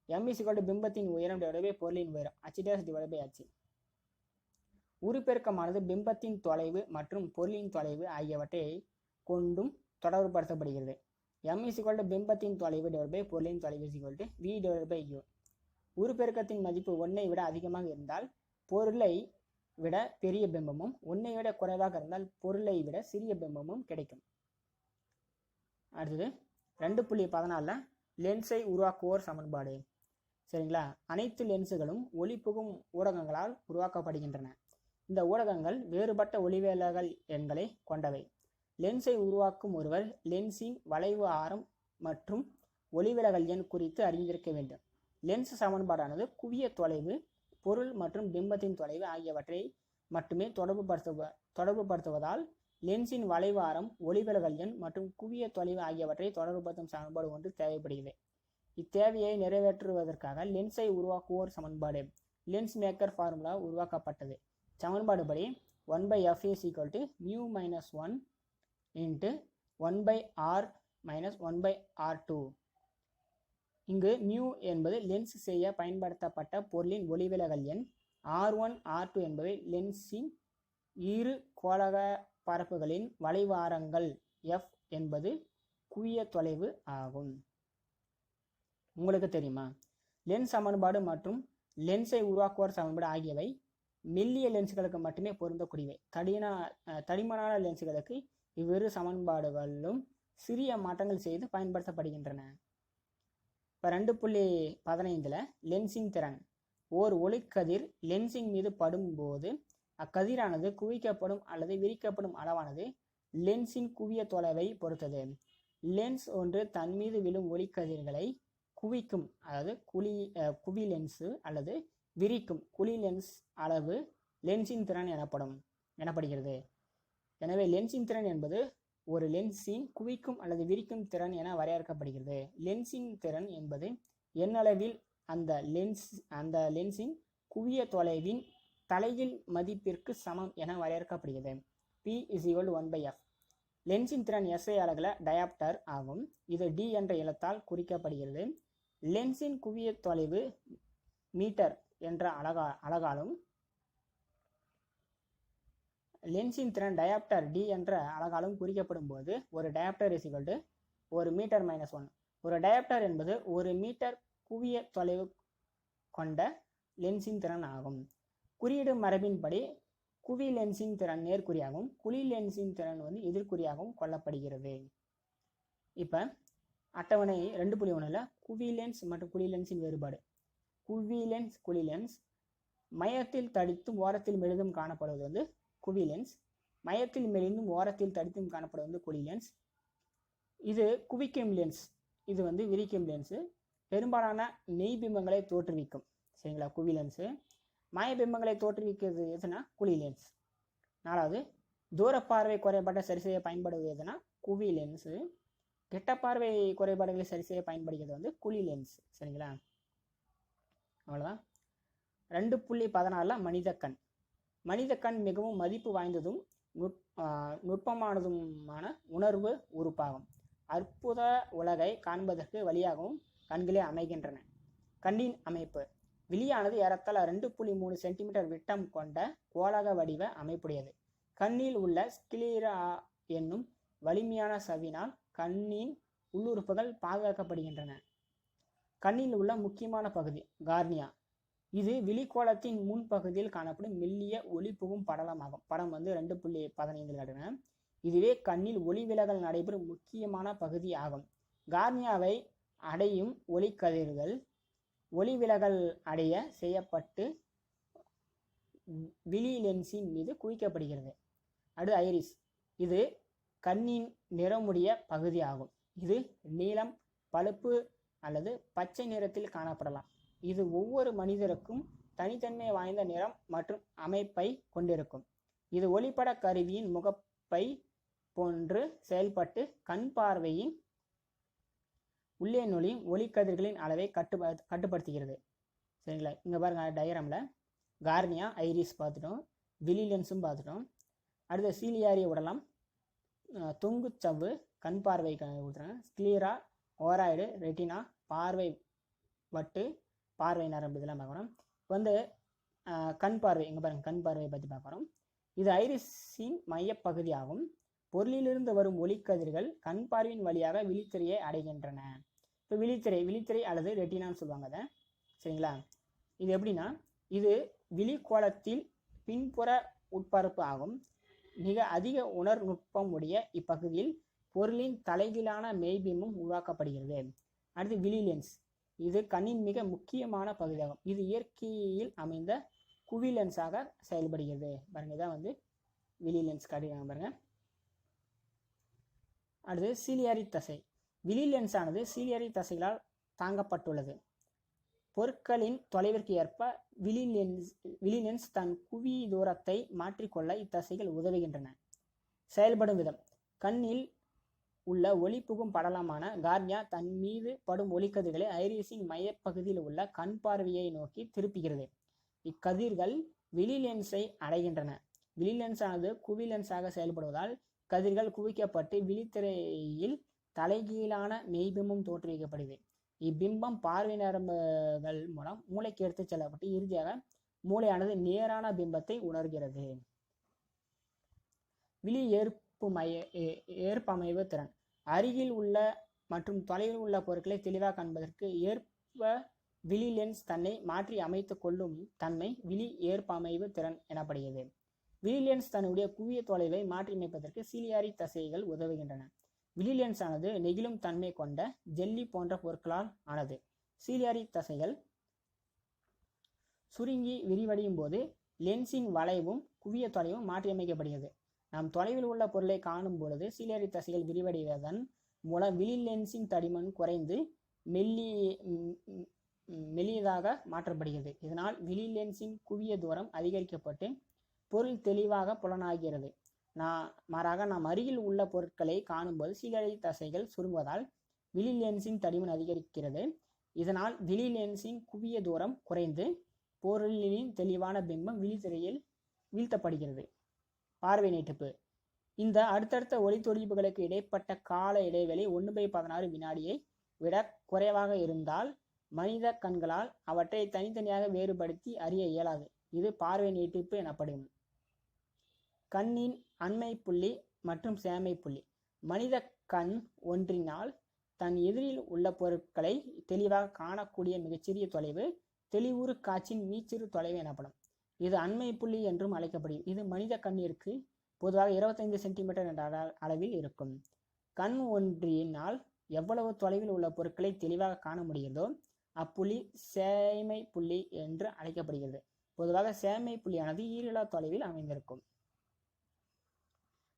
m பிம்பத்தின் உயரம் பொருளின் உயரம் h'/h. உருப்பெருக்கமானது பிம்பத்தின் தொலைவு மற்றும் பொருளின் தொலைவு ஆகியவற்றை கொண்டும் தொடர்புபடுத்தப்படுகிறது. m பிம்பத்தின் தொலைவு பொருளின் தொலைவு v/u. உருப்பெருக்கத்தின் மதிப்பு 1ஐ விட அதிகமாக இருந்தால் பொருளை விட பெரிய பிம்பமும் 1ஐ விட குறைவாக இருந்தால் பொருளை விட சிறிய பிம்பமும் கிடைக்கும். அடுத்தது 2.14 லென்ஸை உருவாக்குவோர் சமன்பாடு. சரிங்களா? அனைத்து லென்ஸுகளும் ஒளி புகும் ஊடகங்களால் உருவாக்கப்படுகின்றன. இந்த ஊடகங்கள் வேறுபட்ட ஒளிவிலகல் எண்களை கொண்டவை. லென்ஸை உருவாக்கும் ஒருவர் லென்ஸின் வளைவு ஆரம் மற்றும் ஒளிவிலகல் எண் குறித்து அறிந்திருக்க வேண்டும். லென்ஸ் சமன்பாடானது குவிய தொலைவு, பொருள் மற்றும் பிம்பத்தின் தொலைவு ஆகியவற்றை மட்டுமே தொடர்புபடுத்துவதால் லென்ஸின் வளைவு ஆரம், ஒளிவிலகல் எண் மற்றும் குவிய தொலைவு ஆகியவற்றை தொடர்புபடுத்தும் சமன்பாடு ஒன்று தேவைப்படுகிறது. இத்தேவையை நிறைவேற்றுவதற்காக லென்ஸை உருவாக்குவோர் சமன்பாடு லென்ஸ் மேக்கர் ஃபார்முலா உருவாக்கப்பட்டது. சமன்பாடு படி 1/f = μ-1 × 1/r - 1/r2. இங்கு μ என்பது லென்ஸ் செய்ய பயன்படுத்தப்பட்ட பொருளின் ஒளிவிலகல் எண், r1 r2 என்பவை லென்ஸின் இரு கோளக பரப்புகளின் வளைவு ஆரங்கள், f என்பது குவிய தொலைவு ஆகும். உங்களுக்கு தெரியுமா? லென்ஸ் சமன்பாடு மற்றும் லென்ஸை உருவாக்குவோர் சமன்பாடு ஆகியவை மெல்லிய லென்ஸ்களுக்கு மட்டுமே பொருந்தக்கூடியவை. தடிமனான லென்ஸ்களுக்கு இவ்விரு சமன்பாடுகளிலும் சிறிய மாற்றங்கள் செய்து பயன்படுத்தப்படுகின்றன. இப்போ 2.15 லென்ஸின் திறன். ஓர் ஒளிக்கதிர் லென்ஸின் மீது படும்போது அக்கதிரானது குவிக்கப்படும் அல்லது விரிக்கப்படும் அளவானது லென்ஸின் குவிய தொலைவை பொறுத்தது. லென்ஸ் ஒன்று தன் மீது விழும் ஒளிக்கதிர்களை குவிக்கும், அதாவது குவி லென்ஸு அல்லது விரிக்கும் குழி லென்ஸ் அளவு லென்ஸின் திறன் எனப்படுகிறது. எனவே லென்ஸின் திறன் என்பது ஒரு லென்ஸின் குவிக்கும் அல்லது விரிக்கும் திறன் என வரையறுக்கப்படுகிறது. லென்ஸின் திறன் என்பது எண்ணளவில் அந்த லென்ஸின் குவிய தொலைவின் தலைகீழ் மதிப்பிற்கு சமம் என வரையறுக்கப்படுகிறது. P = 1/f. லென்ஸின் திறன் SI அலகுல டயாப்டர் ஆகும். இது D என்ற எழுத்தால் குறிக்கப்படுகிறது. லென்ஸின் குவிய தொலைவு மீட்டர் என்ற அலகாலும் லென்ஸின் திறன் டயாப்டர் D என்ற அலகாலும் குறிக்கப்படும் போது ஒரு டயாப்டர் = 1 மீட்டர் - 1. ஒரு டயாப்டர் என்பது 1 மீட்டர் குவிய தொலைவு கொண்ட லென்ஸின் திறன் ஆகும். குறியீடு மரபின்படி குவி லென்ஸின் திறன் நேர்குறியாகவும் குழி லென்ஸின் திறன் எதிர்குறியாகவும் கொள்ளப்படுகிறது. இப்போ அட்டவணை 2.1 குவி லென்ஸ் மற்றும் குழி லென்ஸின் வேறுபாடு. குவி லென்ஸ், குழி லென்ஸ். மையத்தில் தடித்தும் ஓரத்தில் மெலிந்தும் காணப்படுவது குவி லென்ஸ். மையத்தில் மெலிந்தும் ஓரத்தில் தடித்தும் காணப்படுவது குழி லென்ஸ். இது குவிக்கும் லென்ஸ், இது விரிக்கும் லென்ஸு. பெரும்பாலான மெய்பிம்பங்களை தோற்றுவிக்கும். சரிங்களா? குவி லென்ஸு. மாயபிம்பங்களை தோற்றுவிக்கிறது எதுனா குழி லென்ஸ். 4வது, தூரப்பார்வை குறைபாட்டை சரி செய்ய பயன்படுவது எதுனா குவி லென்ஸு. கெட்ட பார்வை குறைபாடுகளை சரி செய்ய பயன்படுகிறது குழி லென்ஸ். சரிங்களா? அவ்வளோதான். 2.14 மனித கண். மனித கண் மிகவும் மதிப்பு வாய்ந்ததும் நுட்பமானதுமான உணர்வு உறுப்பாகும். அற்புத உலகை காண்பதற்கு வழியாகவும் கண்களே அமைகின்றன. கண்ணின் அமைப்பு. விழியானது ஏறத்தாழ 2.3 சென்டிமீட்டர் விட்டம் கொண்ட கோளக வடிவ அமைப்புடையது. கண்ணில் உள்ள ஸ்கிலீரா என்னும் வலிமையான சவ்வினால் கண்ணின் உள்ளுறுப்புகள் பாதுகாக்கப்படுகின்றன. கண்ணில் உள்ள முக்கியமான பகுதி கார்னியா. இது விழிக்கோளத்தின் முன்பகுதியில் காணப்படும் மெல்லிய ஒளி புகும் படலமாகும். படம் 2.15 காட்டுங்க. இதுவே கண்ணில் ஒளி விலகல் நடைபெறும் முக்கியமான பகுதி ஆகும். கார்னியாவை அடையும் ஒளிக்கதிர்கள் ஒளி விலகல் அடைய செய்யப்பட்டு விழி லென்ஸின் மீது குவிக்கப்படுகிறது. அடுத்து ஐரிஸ். இது கண்ணின் நிறமுடைய பகுதி ஆகும். இது நீலம், பழுப்பு அல்லது பச்சை நிறத்தில் காணப்படலாம். இது ஒவ்வொரு மனிதருக்கும் தனித்தன்மை வாய்ந்த நிறம் மற்றும் அமைப்பை கொண்டிருக்கும். இது ஒளிப்பட கருவியின் முகப்பை போன்று செயல்பட்டு கண் பார்வையின் உள்ளே நுழையும் ஒளிக்கதிர்களின் அளவை கட்டுப்படுத்துகிறது. சரிங்களா? இங்கே பாருங்க, டயக்ராமில் கார்னியா, ஐரிஸ் பார்த்துட்டோம், விழி லென்ஸும் பார்த்துட்டோம். அடுத்த சீலியாரி உடலம், தொங்கு சவ்வு, கண் பார்வை கொடுத்துறாங்க. ஸ்க்ளீரா, ஓராய்டு, ரெட்டினா, பார்வை வட்டு, பார்வை நரம்பு, இதெல்லாம் பார்க்குறோம். கண் பார்வை, இங்கே பாருங்கள், கண் பார்வையை பற்றி பார்க்குறோம். இது ஐரிஸின் மையப்பகுதி ஆகும். பொருளிலிருந்து வரும் ஒளிக்கதிர்கள் கண் பார்வையின் வழியாக விழித்திரையை அடைகின்றன. இப்போ விழித்திரை அல்லது ரெட்டினான்னு சொல்லுவாங்க அதை. சரிங்களா? இது எப்படின்னா, இது விழிக்கோளத்தில் பின்புற உட்பரப்பு ஆகும். மிக அதிக உணர்நுட்பம் உடைய இப்பகுதியில் பொருளின் தலைகீழான மெய்பிம்பம் உருவாக்கப்படுகிறது. அடுத்து விழி லென்ஸ். இது கண்ணின் மிக முக்கியமான பகுதியாகும். இது இயற்கையில் அமைந்த குவி லென்ஸாக செயல்படுகிறது. பாருங்க, இதான் விழி லென்ஸ் காட்டுறாங்க பாருங்க. அடுத்து சீலியாரி தசை. விழி லென்ஸானது சீலியாரி தசைகளால் தாங்கப்பட்டுள்ளது. பொருட்களின் தொலைவிற்கு ஏற்ப விழி லென்ஸ் தன் குவி தூரத்தை மாற்றிக்கொள்ள இத்தசைகள் உதவுகின்றன. செயல்படும் விதம். கண்ணில் உள்ள ஒளி புகும் படலமான கார்னியா தன் மீது படும் ஒளிக்கதிர்களை ஐரிஸின் மையப்பகுதியில் உள்ள கண் பார்வையை நோக்கி திருப்புகிறது. இக்கதிர்கள் விழி லென்ஸை அடைகின்றன. விழி லென்ஸானது குவி லென்ஸாக செயல்படுவதால் கதிர்கள் குவிக்கப்பட்டு விழித்திரையில் தலைகீழான மெய்பிம்பம் தோற்றுவிக்கப்படுகிறது. இப்பிம்பம் பார்வை நரம்புகள் மூலம் மூளைக்கு எடுத்துச் செல்லப்பட்டு இறுதியாக மூளையானது நேரான பிம்பத்தை உணர்கிறது. விழி ஏற்பமைவு திறன். அருகில் உள்ள மற்றும் தொலைவில் உள்ள பொருட்களை தெளிவாக காண்பதற்கு ஏற்ப விழி லென்ஸ் தன்னை மாற்றி அமைத்து கொள்ளும் தன்மை விழி ஏற்பமைவு திறன் எனப்படுகிறது. விழி லென்ஸ் தன்னுடைய குவிய தொலைவை மாற்றியமைப்பதற்கு சீலியாரி தசைகள் உதவுகின்றன. விழி லென்ஸ் ஆனது நெகிழும் தன்மை கொண்ட ஜெல்லி போன்ற பொருட்களால் ஆனது. சீலியாரி தசைகள் சுருங்கி விரிவடையும் போது லென்ஸின் வளைவும் குவிய தொலைவும் மாற்றியமைக்கப்படுகிறது. நாம் தொலைவில் உள்ள பொருளை காணும் பொழுது சீலியாரி தசைகள் விரிவடைவதன் மூலம் விழி லென்ஸின் தடிமன் குறைந்து மெல்லியதாக மாற்றப்படுகிறது. இதனால் விழி லென்ஸின் குவிய தூரம் அதிகரிக்கப்பட்டு பொருள் தெளிவாக புலனாகிறது. மாறாக நாம் அருகில் உள்ள பொருட்களை காணும்போது சீலியாரி தசைகள் சுருங்குவதால் விழி லென்ஸின் தடிமன் அதிகரிக்கிறது. இதனால் விழி லென்ஸின் குவிய தூரம் குறைந்து பொருளின் தெளிவான பிம்பம் விழித்திரையில் வீழ்த்தப்படுகிறது. பார்வை நீட்டிப்பு. இந்த அடுத்தடுத்த ஒளித்தொழிப்புகளுக்கு இடைப்பட்ட கால இடைவெளி 1/16 வினாடியை விட குறைவாக இருந்தால் மனித கண்களால் அவற்றை தனித்தனியாக வேறுபடுத்தி அறிய இயலாது. இது பார்வை நீட்டிப்பு எனப்படும். கண்ணின் அண்மை புள்ளி மற்றும் சேமை புள்ளி. மனித கண் ஒன்றினால் தன் எதிரில் உள்ள பொருட்களை தெளிவாக காணக்கூடிய மிகச்சிறிய தொலைவு தெளிவுறு காட்சியின் மீச்சிறு தொலைவு எனப்படும். இது அண்மை புள்ளி என்றும் அழைக்கப்படுகிறது. இது மனித கண்ணிற்கு பொதுவாக 25 சென்டிமீட்டர் என்ற அளவில் இருக்கும். கண் ஒன்றினால் எவ்வளவு தொலைவில் உள்ள பொருட்களை தெளிவாக காண முடிகிறதோ அப்புள்ளி சேமை புள்ளி என்று அழைக்கப்படுகிறது. பொதுவாக சேமை புள்ளியானது ஈரிலா தொலைவில் அமைந்திருக்கும்.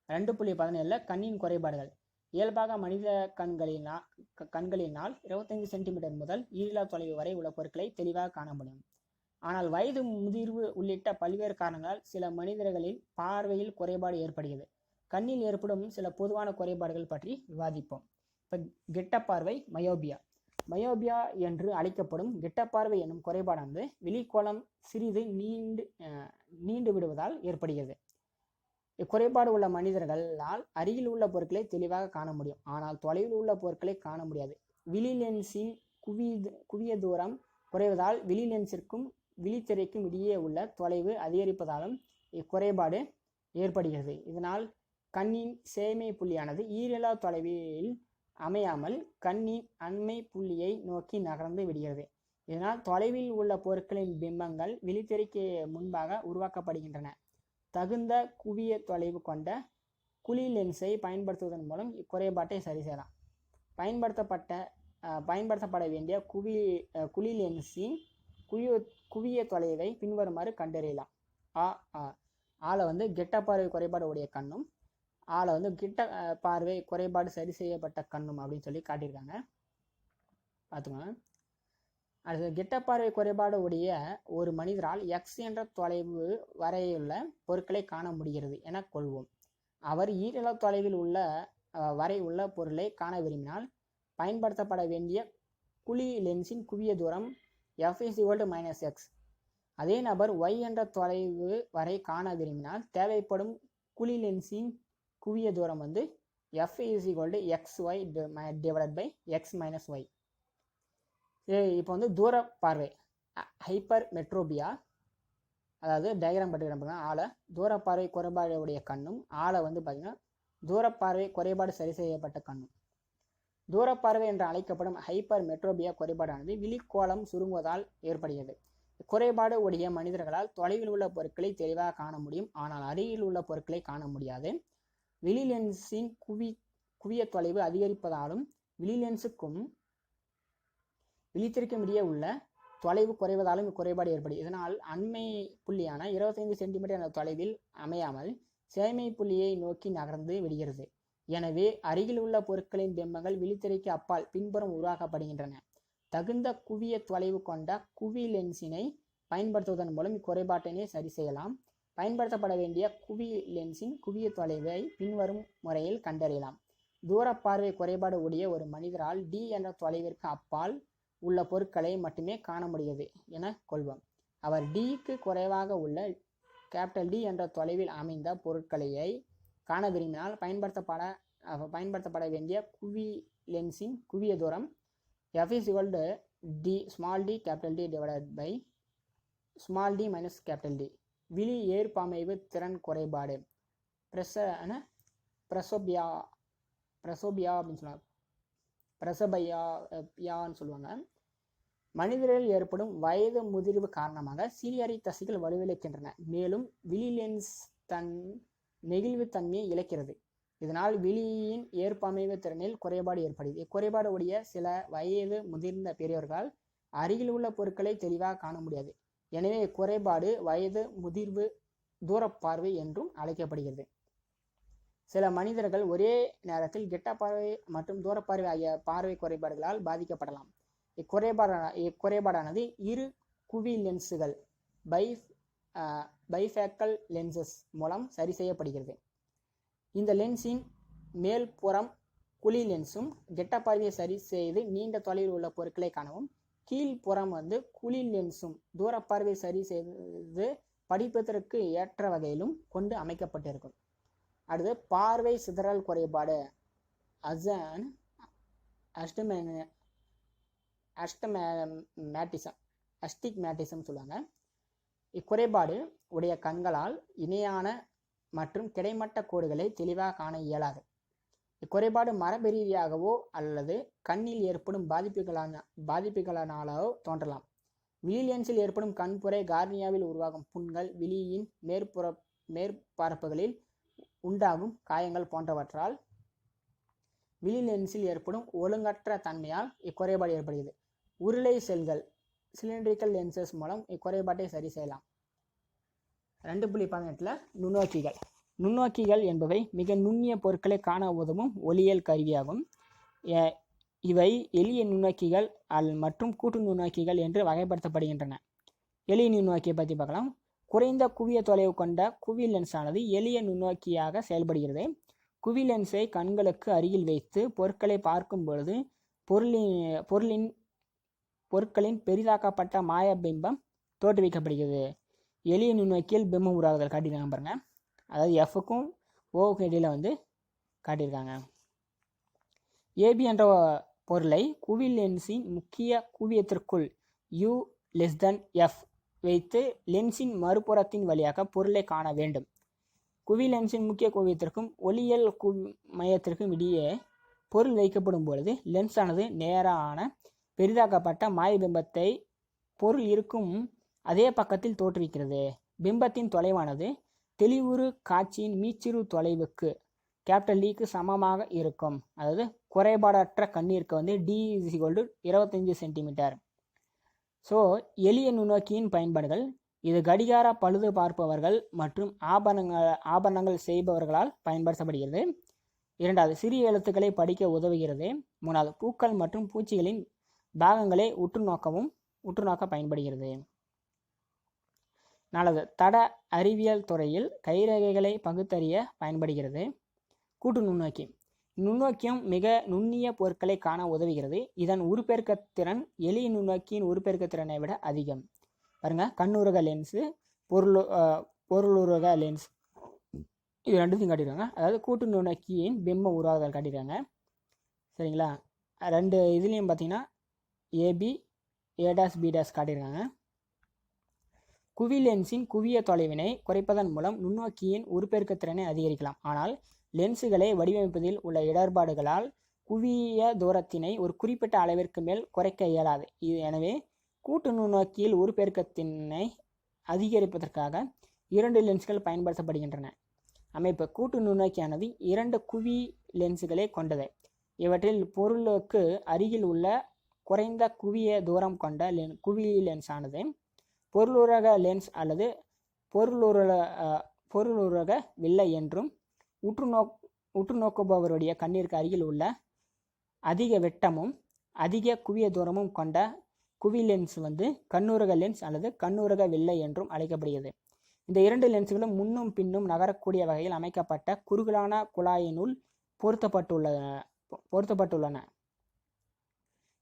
2.17 கண்ணின் குறைபாடுகள். இயல்பாக மனித கண்களினால் 25 சென்டிமீட்டர் முதல் ஈரிலா தொலைவு வரை உள்ள பொருட்களை தெளிவாக காண முடியும். ஆனால் வயது முதிர்வு உள்ளிட்ட பல்வேறு காரணங்களால் சில மனிதர்களில் பார்வையில் குறைபாடு ஏற்படுகிறது. கண்ணில் ஏற்படும் சில பொதுவான குறைபாடுகள் பற்றி விவாதிப்போம். இப்போ கெட்டப்பார்வை, மயோபியா என்று அழைக்கப்படும் கெட்டப்பார்வை என்னும் குறைபாடானது விழிக்கோளம் சிறிது நீண்டு விடுவதால் ஏற்படுகிறது. இக்குறைபாடு உள்ள மனிதர்களால் அருகில் உள்ள பொருட்களை தெளிவாக காண முடியும். ஆனால் தொலைவில் உள்ள பொருட்களை காண முடியாது. விழி லென்ஸின் குவிய தூரம் குறைவதால் விழி லென்ஸிற்கும் விழித்திரைக்கும் இடையே உள்ள தொலைவு அதிகரிப்பதாலும் இக்குறைபாடு ஏற்படுகிறது. இதனால் கண்ணின் சேமை புள்ளியானது ஈரிலா தொலைவில் அமையாமல் கண்ணின் அண்மை புள்ளியை நோக்கி நகர்ந்து விடுகிறது. இதனால் தொலைவில் உள்ள பொருட்களின் பிம்பங்கள் விழித்திரைக்கு முன்பாக உருவாக்கப்படுகின்றன. தகுந்த குவிய தொலைவு கொண்ட குழி லென்ஸை பயன்படுத்துவதன் மூலம் இக்குறைபாட்டை சரி செய்யலாம். பயன்படுத்தப்பட வேண்டிய குழி லென்ஸின் குவிய தொலைவை பின்வருமாறு கண்டறியலாம். ஆளை வந்து கெட்ட பார்வை குறைபாடு உடைய கண்ணும், ஆளை வந்து கிட்ட பார்வை குறைபாடு சரி செய்யப்பட்ட கண்ணும் அப்படின்னு சொல்லி காட்டியிருக்காங்க. பார்த்துக்கோங்க. அது கெட்ட பார்வை குறைபாடு உடைய ஒரு மனிதரால் எக்ஸ் என்ற தொலைவு வரையுள்ள பொருட்களை காண முடிகிறது என கொள்வோம். அவர் ஈரள தொலைவில் உள்ள வரை உள்ள பொருளை காண விரும்பினால் பயன்படுத்தப்பட வேண்டிய குழி லென்ஸின் குவிய தூரம் f=-x. அதே நபர் y என்ற தொலைவு வரை காண விரும்பினால் தேவைப்படும் குழி லென்ஸின் குவிய தூரம் வந்து f=xy/x-y. இப்போ வந்து தூர பார்வை ஹைப்பர் மெட்ரோபியா, அதாவது டயக்ராம் பட்டுக்கிறப்ப ஆளை தூர பார்வை குறைபாடு உடைய கண்ணும், ஆளை வந்து பார்த்திங்கன்னா தூர பார்வை குறைபாடு சரி செய்யப்பட்ட கண்ணும். தூரப்பார்வை என்று அழைக்கப்படும் ஹைப்பர் மெட்ரோபியா குறைபாடானது விழிக்கோளம் சுருங்குவதால் ஏற்படுகிறது. குறைபாடு உடைய மனிதர்களால் தொலைவில் உள்ள பொருட்களை தெளிவாக காண முடியும், ஆனால் அருகில் உள்ள பொருட்களை காண முடியாது. விழி லென்ஸின் குவிய தொலைவு அதிகரிப்பதாலும் விழி லென்ஸுக்கும் விழித்திரைக்கும் இடையே உள்ள தொலைவு குறைவதாலும் இக்குறைபாடு ஏற்படும். இதனால் அண்மை புள்ளியான 25 சென்டிமீட்டர் என்ற தொலைவில் அமையாமல் சேமை புள்ளியை நோக்கி நகர்ந்து விடுகிறது. எனவே அருகில் உள்ள பொருட்களின் பிம்பங்கள் விழித்திரைக்கு அப்பால் பின்புறம் உருவாக்கப்படுகின்றன. தகுந்த குவிய தொலைவு கொண்ட குவி லென்ஸினை பயன்படுத்துவதன் மூலம் இக்குறைபாட்டினை சரி செய்யலாம். பயன்படுத்தப்பட வேண்டிய குவி லென்ஸின் குவிய தொலைவை பின்வரும் முறையில் கண்டறியலாம். தூரப்பார்வை குறைபாடு உடைய ஒரு மனிதரால் D என்ற தொலைவிற்கு அப்பால் உள்ள பொருட்களை மட்டுமே காண முடியாது என கொள்வோம். அவர் Dக்கு குறைவாக உள்ள D என்ற தொலைவில் அமைந்த பொருட்களை காண விரும்பினால் பயன்படுத்தப்பட வேண்டிய குவி லென்ஸின் குவிய தூரம் f=D/d விழி ஏற்பமைவு திறன் குறைபாடு பிரசோபியா அப்படின்னு சொல்லுவாங்க, பிரசபையான்னு சொல்லுவாங்க. மனிதரில் ஏற்படும் வயது முதிர்வு காரணமாக சீரியரி தசைகள் வலுவிழக்கின்றன. மேலும் விழி லென்ஸ் தன் நெகிழ்வுத்தன்மையை இழக்கிறது. இதனால் விழியின் ஏற்பமைவு திறனில் குறைபாடு ஏற்படுகிறது. இக்குறைபாடு உடைய சில வயது முதிர்ந்த பெரியவர்களால் அருகில் உள்ள பொருட்களை தெளிவாக காண முடியாது. எனவே இக்குறைபாடு வயது முதிர்வு தூரப்பார்வை என்றும் அழைக்கப்படுகிறது. சில மனிதர்கள் ஒரே நேரத்தில் கெட்ட பார்வை மற்றும் தூரப்பார்வை ஆகிய பார்வை குறைபாடுகளால் பாதிக்கப்படலாம். இக்குறைபாடானது இரு குவி லென்ஸுகள் பைஃபேக்கல் லென்சஸ் மூலம் சரி செய்யப்படுகிறது. இந்த லென்ஸின் மேல்புறம் குழி லென்ஸும் கெட்ட பார்வையை சரி செய்து நீண்ட தொலைவில் உள்ள பொருட்களை காணவும், கீழ்ப்புறம் வந்து குழி லென்ஸும் தூரப்பார்வை சரி செய்து படிப்பதற்கு ஏற்ற வகையிலும் கொண்டு அமைக்கப்பட்டிருக்கும். அடுத்து பார்வை சிதறல் குறைபாடு அஸ்டிக்மேட்டிசம் சொல்லுவாங்க. இக்குறைபாடு உடைய கண்களால் இணையான மற்றும் கிடைமட்ட கோடுகளை தெளிவாக காண இயலாது. இக்குறைபாடு மரபு ரீதியாகவோ அல்லது கண்ணில் ஏற்படும் பாதிப்புகளாலோ தோன்றலாம். விழி லென்ஸில் ஏற்படும் கண்புரை கார்னியாவில் உருவாகும் புண்கள், விழியின் மேற்பரப்புகளில் உண்டாகும் காயங்கள் போன்றவற்றால் விழி லென்ஸில் ஏற்படும் ஒழுங்கற்ற தன்மையால் இக்குறைபாடு ஏற்படுகிறது. உருளை செல்கள் சிலிண்ட்ரிக்கல் லென்சஸ் மூலம் இக்குறைபாட்டை சரி செய்யலாம். 2.18 நுண்ணோக்கிகள். நுண்ணோக்கிகள் என்பவை மிக நுண்ணிய பொருட்களை காண உதவும் ஒளியியல் கருவியாகும். இவை எளிய நுண்ணோக்கிகள் மற்றும் கூட்டு நுண்ணோக்கிகள் என்று வகைப்படுத்தப்படுகின்றன. எளிய நுண்ணோக்கியை பற்றி பார்க்கலாம். குறைந்த குவிய தொலைவு கொண்ட குவி லென்ஸானது எளிய நுண்ணோக்கியாக செயல்படுகிறது. குவி லென்ஸை கண்களுக்கு அருகில் வைத்து பொருட்களை பார்க்கும் பொழுது பொருட்களின் பெரிதாக்கப்பட்ட மாய பிம்பம் தோற்றுவிக்கப்படுகிறது. எளிய நுண்ணோக்கியில் பிம்பம் உருவாகுதல் காட்டியிருக்காங்க பாருங்க. அதாவது எஃப்க்கும் ஓவுக்கும் இடையில் வந்து காட்டியிருக்காங்க. ஏபி என்ற பொருளை குவி லென்ஸின் முக்கிய குவியத்திற்குள் U<f வைத்து லென்ஸின் மறுபுறத்தின் வழியாக பொருளை காண வேண்டும். குவி லென்ஸின் முக்கிய குவியத்திற்கும் ஒளியியல் மையத்திற்கும் இடையே பொருள் வைக்கப்படும் பொழுது லென்ஸானது நேரான பெரிதாக்கப்பட்ட மாயபிம்பத்தை பொருள் இருக்கும் அதே பக்கத்தில் தோற்றுவிக்கிறது. பிம்பத்தின் தொலைவானது தெளிவுறு காட்சியின் மீச்சிறு தொலைவுக்கு D சமமாக இருக்கும். அதாவது குறைபாடற்ற கண்ணிற்கு வந்து D = 25 சென்டிமீட்டர். ஸோ எளிய நுண்ணோக்கியின் பயன்பாடுகள். இது கடிகார பழுது பார்ப்பவர்கள் மற்றும் ஆபரணங்கள் செய்பவர்களால் பயன்படுத்தப்படுகிறது. 2வது, சிறிய எழுத்துக்களை படிக்க உதவுகிறது. 3வது, பூக்கள் மற்றும் பூச்சிகளின் பாகங்களை உற்றுநோக்க பயன்படுகிறது. 4வது, தட அறிவியல் துறையில் கைரேகைகளை பகுத்தறிய பயன்படுகிறது. கூட்டு நுண்ணோக்கி. நுண்ணோக்கியம் மிக நுண்ணிய பொருட்களை காண உதவுகிறது. இதன் உருப்பெருக்கத்திறன் எளிய நுண்ணோக்கியின் உருப்பெருக்கத்திறனை விட அதிகம். பாருங்க, கண்ணுரக லென்ஸு, பொருளுரக லென்ஸ், இது ரெண்டுத்தையும் காட்டிடுறாங்க. அதாவது கூட்டு நுண்ணோக்கியின் பிம்ப உருவாகுதல் காட்டிடுறாங்க. சரிங்களா? 2 இதுலேயும் பார்த்தீங்கன்னா AB, A', B' காட்டியிருக்காங்க. குவி லென்ஸின் குவிய தொலைவினை குறைப்பதன் மூலம் நுண்ணோக்கியின் உருப்பெருக்கத்திறனை அதிகரிக்கலாம். ஆனால் லென்ஸுகளை வடிவமைப்பதில் உள்ள இடர்பாடுகளால் குவிய தூரத்தினை ஒரு குறிப்பிட்ட அளவிற்கு மேல் குறைக்க இயலாது. எனவே கூட்டு நுண்ணோக்கியில் உருப்பெருக்கத்தினை அதிகரிப்பதற்காக 2 லென்ஸ்கள் பயன்படுத்தப்படுகின்றன. அமைப்பு. கூட்டு நுண்ணோக்கியானது 2 குவி லென்ஸுகளை கொண்டது. இவற்றில் பொருளுக்கு அருகில் உள்ள குறைந்த குவிய தூரம் கொண்ட குவி லென்ஸானது பொருளுரக லென்ஸ் அல்லது பொருளுரக வில்லை என்றும், உற்றுநோக்குபவருடைய கண்ணிற்கு அருகில் உள்ள அதிக வெட்டமும் அதிக குவிய தூரமும் கொண்ட குவி லென்ஸ் வந்து கண்ணுரக லென்ஸ் அல்லது கண்ணுரக வில்லை என்றும் அழைக்கப்படுகிறது. இந்த 2 லென்ஸ்களும் முன்னும் பின்னும் நகரக்கூடிய வகையில் அமைக்கப்பட்ட குறுகலான குழாயினுள் பொருத்தப்பட்டுள்ளன.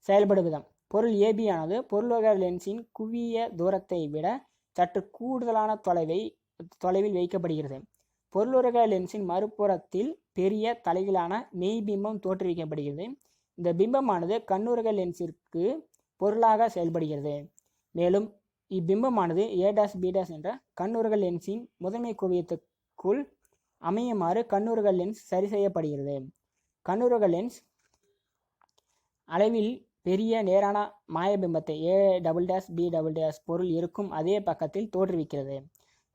செயல்படும் விதம். பொருள் AB ஆனது பொருளுரக லென்ஸின் குவிய தூரத்தை விட சற்று கூடுதலான தொலைவில் வைக்கப்படுகிறது. பொருளுரக லென்ஸின் மறுபுறத்தில் பெரிய தலையிலான மெய்பிம்பம் தோற்றுவிக்கப்படுகிறது. இந்த பிம்பமானது கண்ணுரக லென்ஸிற்கு பொருளாக செயல்படுகிறது. மேலும் இப்பிம்பமானது A', B' என்ற கண்ணுரக லென்ஸின் முதன்மை குவியத்துக்குள் அமையுமாறு கண்ணுரக லென்ஸ் சரி செய்யப்படுகிறது. கண்ணுரக லென்ஸ் அளவில் பெரிய நேரான மாயபிம்பத்தை A', B' பொருள் இருக்கும் அதே பக்கத்தில் தோற்றுவிக்கிறது.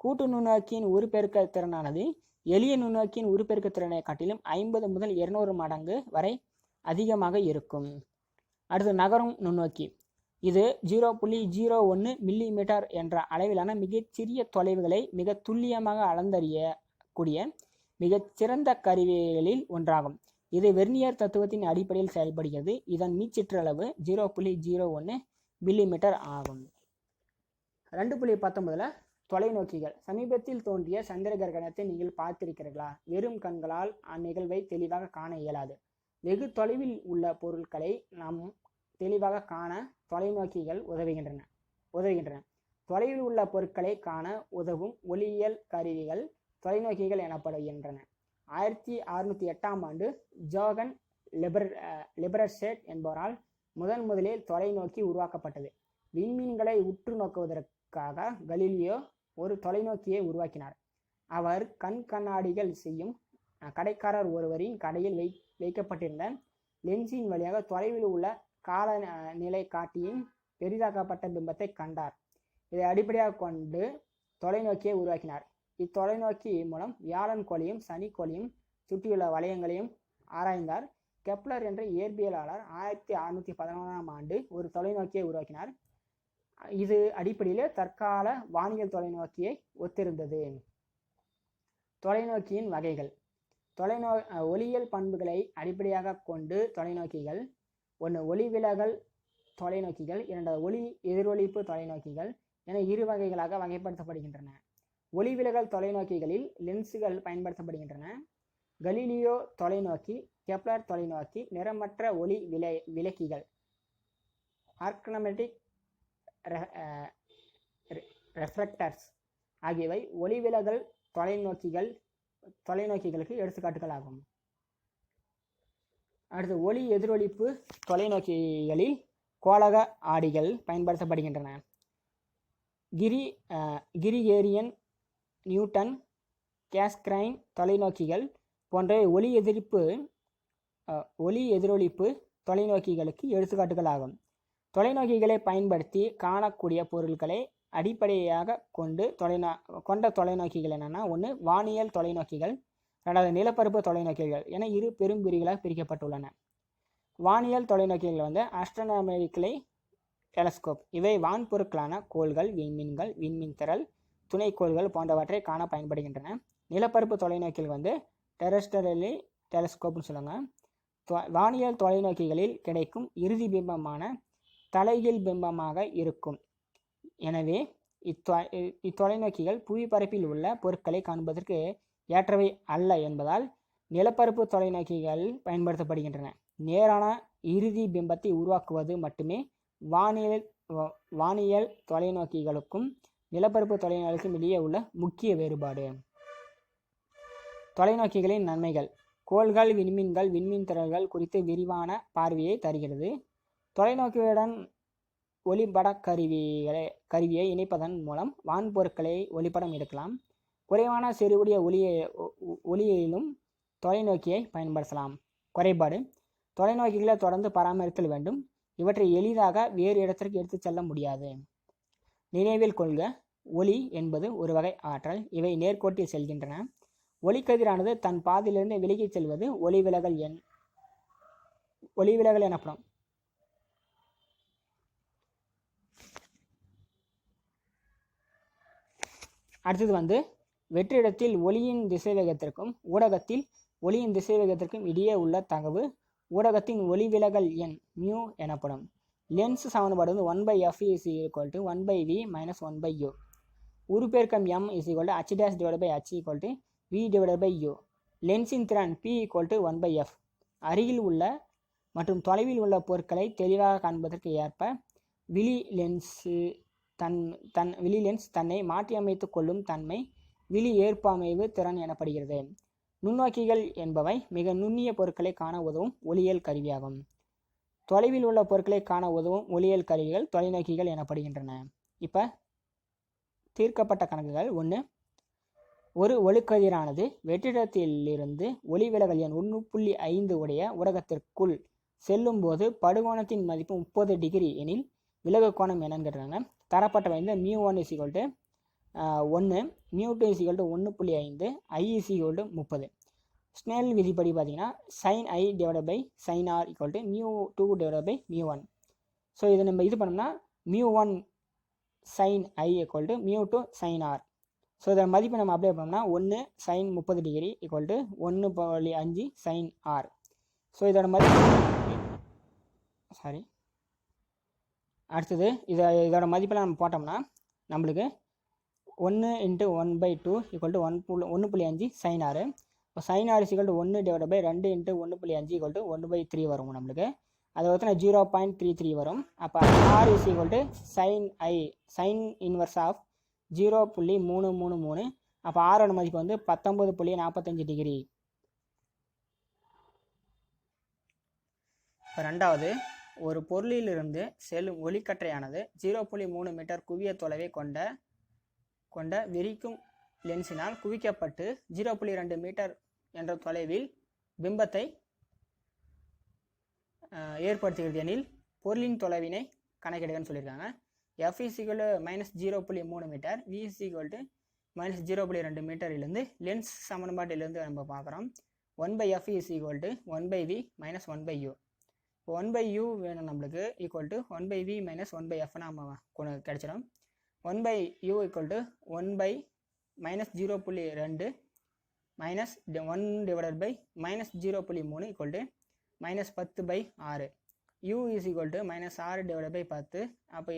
கூட்டு நுண்ணோக்கியின் உருப்பெருக்கத்திறனானது எளிய நுண்ணோக்கியின் உருப்பெருக்கத்திறனை காட்டிலும் 50 முதல் 200 மடங்கு வரை அதிகமாக இருக்கும். அடுத்து நகரும் நுண்ணோக்கி. இது 0.01 மில்லிமீட்டர் என்ற அளவிலான மிகச்சிறிய தொலைவுகளை மிக துல்லியமாக அளந்தறியக்கூடிய மிகச்சிறந்த கருவிகளில் ஒன்றாகும். இது வெர்னியர் தத்துவத்தின் அடிப்படையில் செயல்படுகிறது. இதன் மீச்சிற்றளவு 0.01 மில்லிமீட்டர் ஆகும். 2.19 தொலைநோக்கிகள். சமீபத்தில் தோன்றிய சந்திர கிரகணத்தை நீங்கள் பார்த்திருக்கிறீர்களா? வெறும் கண்களால் அந்நிகழ்வை தெளிவாக காண இயலாது. வெகு தொலைவில் உள்ள பொருட்களை நாம் தெளிவாக காண தொலைநோக்கிகள் உதவுகின்றன. தொலைவில் உள்ள பொருட்களை காண உதவும் ஒளியியல் கருவிகள் தொலைநோக்கிகள் எனப்படுகின்றன. 1608 ஜோகன் லிபரர்செட் என்பவரால் முதலில் தொலைநோக்கி உருவாக்கப்பட்டது. விண்மீன்களை உற்று நோக்குவதற்காக கலீலியோ ஒரு தொலைநோக்கியை உருவாக்கினார். அவர் கண்ணாடிகள் செய்யும் கடைக்காரர் ஒருவரின் கடையில் வைக்கப்பட்டிருந்த லென்ஸின் வழியாக தொலைவில் உள்ள கால நிலை காட்டியின் பெரிதாக்கப்பட்ட பிம்பத்தை கண்டார். இதை அடிப்படையாக கொண்டு தொலைநோக்கியை உருவாக்கினார். இத்தொலைநோக்கி மூலம் வியாழன் கோளையும் சனி கோளையும் சுற்றியுள்ள வளையங்களையும் ஆராய்ந்தார். கெப்லர் என்ற இயற்பியலாளர் 1611 ஒரு தொலைநோக்கியை உருவாக்கினார். இது அடிப்படையில் தற்கால வானியல் தொலைநோக்கியை ஒத்திருந்தது. தொலைநோக்கியின் வகைகள். ஒளியியல் பண்புகளை அடிப்படையாக கொண்டு தொலைநோக்கிகள். 1. ஒளிவிலகல் தொலைநோக்கிகள். 2. ஒளி எதிரொலிப்பு தொலைநோக்கிகள் என 2 வகைகளாக வகைப்படுத்தப்படுகின்றன. ஒளிவிலகல் தொலைநோக்கிகளில் லென்ஸுகள் பயன்படுத்தப்படுகின்றன. கலீலியோ தொலைநோக்கி, கெப்லர் தொலைநோக்கி, நிறமற்ற ஒளி விளக்கிகள், ஆர்கனமெட்டிக் ரெஃப்ளெக்டர்ஸ் ஆகியவை ஒளிவிலகல் தொலைநோக்கிகளுக்கு எடுத்துக்காட்டுகள் ஆகும். அடுத்து ஒளி எதிரொலிப்பு தொலைநோக்கிகளில் கோளக ஆடிகள் பயன்படுத்தப்படுகின்றன. கிரிகேரியன், நியூட்டன், கேஸ்கிரைன் தொலைநோக்கிகள் போன்றவை ஒளி எதிரொலிப்பு தொலைநோக்கிகளுக்கு எடுத்துக்காட்டுகள் ஆகும். தொலைநோக்கிகளை பயன்படுத்தி காணக்கூடிய பொருட்களை அடிப்படையாக கொண்ட தொலைநோக்கிகள் என்னென்னா, ஒன்று வானியல் தொலைநோக்கிகள், ரெண்டாவது நிலப்பரப்பு தொலைநோக்கிகள் என இரு பெரும் பிரிவுகளாக பிரிக்கப்பட்டுள்ளன. வானியல் தொலைநோக்கிகள் வந்து ஆஸ்ட்ரோனாமிக்கல் டெலஸ்கோப். இவை வான்பொருட்களான கோள்கள், விண்மீன்கள், விண்மீன் திரள், துணைக்கோள்கள் போன்றவற்றை காண பயன்படுகின்றன. நிலப்பரப்பு தொலைநோக்கிகள் வந்து டெரஸ்ட்ரியல் டெலஸ்கோப்னு சொல்லுவாங்க. வானியல் தொலைநோக்கிகளில் கிடைக்கும் இறுதி பிம்பமான தலைகீழ் பிம்பமாக இருக்கும். எனவே இத்தொலைநோக்கிகள் புவிப்பரப்பில் உள்ள பொருட்களை காண்பதற்கு ஏற்றவை அல்ல என்பதால் நிலப்பரப்பு தொலைநோக்கிகள் பயன்படுத்தப்படுகின்றன. நேரான இறுதி பிம்பத்தை உருவாக்குவது மட்டுமே வானியல் தொலைநோக்கிகளுக்கும் நிலப்பரப்பு தொலைநோக்கிகளுக்கும் இடையே உள்ள முக்கிய வேறுபாடு. தொலைநோக்கிகளின் நன்மைகள். கோள்கள், விண்மீன்கள், விண்மீன் திரள்கள் குறித்து விரிவான பார்வையை தருகிறது. தொலைநோக்கியுடன் ஒளிப்பட கருவியை இணைப்பதன் மூலம் வான்பொருட்களை ஒளிப்படம் எடுக்கலாம். குறைவான செறிவுடைய ஒளியிலும் தொலைநோக்கியை பயன்படுத்தலாம். குறைபாடு. தொலைநோக்கிகளை தொடர்ந்து பராமரித்தல் வேண்டும். இவற்றை எளிதாக வேறு இடத்திற்கு எடுத்து செல்ல முடியாது. நினைவில் கொள்க, ஒளி என்பது ஒரு வகை ஆற்றல். இவை நேர்கோட்டில் செல்கின்றன. ஒளிக்கதிரானது தன் பாதையிலிருந்து விலகிச் செல்வது ஒளிவிலகல் எனப்படும். அடுத்தது வந்து வெற்றிடத்தில் ஒளியின் திசைவேகத்திற்கும் ஊடகத்தில் ஒளியின் திசைவேகத்திற்கும் இடையே உள்ள தகவு ஊடகத்தின் ஒளிவிலகல் எண் மியூ எனப்படும். லென்ஸ் சமன்பாடு வந்து 1/f = 1/v - 1/u. உருப்பெருக்கம் m h / h v/u. லென்ஸின் திறன் p = 1/f. அருகில் உள்ள மற்றும் தொலைவில் உள்ள பொருட்களை தெளிவாக காண்பதற்கு ஏற்ப விழி லென்ஸ் தன்னை மாற்றியமைத்து கொள்ளும் தன்மை விழி ஏற்பமைவு திறன் எனப்படுகிறது. நுண்ணோக்கிகள் என்பவை மிக நுண்ணிய பொருட்களை காண உதவும் ஒளியியல் கருவியாகும். தொலைவில் உள்ள பொருட்களை காண உதவும் ஒளியியல் கருவிகள் தொலைநோக்கிகள் எனப்படுகின்றன. இப்போ தீர்க்கப்பட்ட கணக்குகள். 1. ஒரு ஒளிக்கதிரானது வெற்றிடத்திலிருந்து ஒளிவிலகல் எண் 1.5 உடைய ஊடகத்திற்குள் செல்லும் போது படுகோணத்தின் மதிப்பு 30 டிகிரி எனில் விலகு கோணம் என்னன்னு கேட்டுறாங்க. தரப்பட்டவை வந்து μ1 = 1, μ2 = 1.5, I = 30. ஸ்னெல் விதிப்படி பார்த்தீங்கன்னா sin I / sin r = μ2 / μ1. So இதை நம்ம இது பண்ணோம்னா μ1 sin I = μ2 sin r. So இதை மதிப்பு நம்ம அப்ளை பண்ணோம்னா 1 sin 30 degree = 1.5 sin r. So இதோட மதிப்பு அடுத்தது இதோட மதிப்பெல்லாம் நம்ம போட்டோம்னா நம்மளுக்கு 1 × 1/2 = 1.5 sin r. இப்போ sin r = 1 / 2 × 1.5 = 1/3 வரும் நம்மளுக்கு. அதை வந்து 0.33 வரும். அப்போ r = sin inverse of 0.333. அப்போ ஆரோட மதிப்பு வந்து 19.45 டிகிரி. இப்போ ரெண்டாவது, ஒரு பொருளிலிருந்து செல்லும் ஒளிக்கற்றையானது 0.3 மீட்டர் குவிய தொலைவை கொண்ட விரிக்கும் லென்ஸினால் குவிக்கப்பட்டு 0.2 மீட்டர் என்ற தொலைவில் பிம்பத்தை ஏற்படுத்துகிறது எனில் பொருளின் தொலைவினை கணக்கிடுகன்னு சொல்லியிருக்காங்க. f = -0.3 மீட்டர், v -0.2 மீட்டரிலிருந்து லென்ஸ் சமன்பாட்டிலிருந்து நம்ம பார்க்குறோம். 1/f = 1/v - 1/u. 1/u வேணும் நம்மளுக்கு = 1/v - 1/f நம்ம கிடைச்சிடும். 1/u = 1/-0.2 -1/-0.3 = -10/6. u = -6/10 அப்போ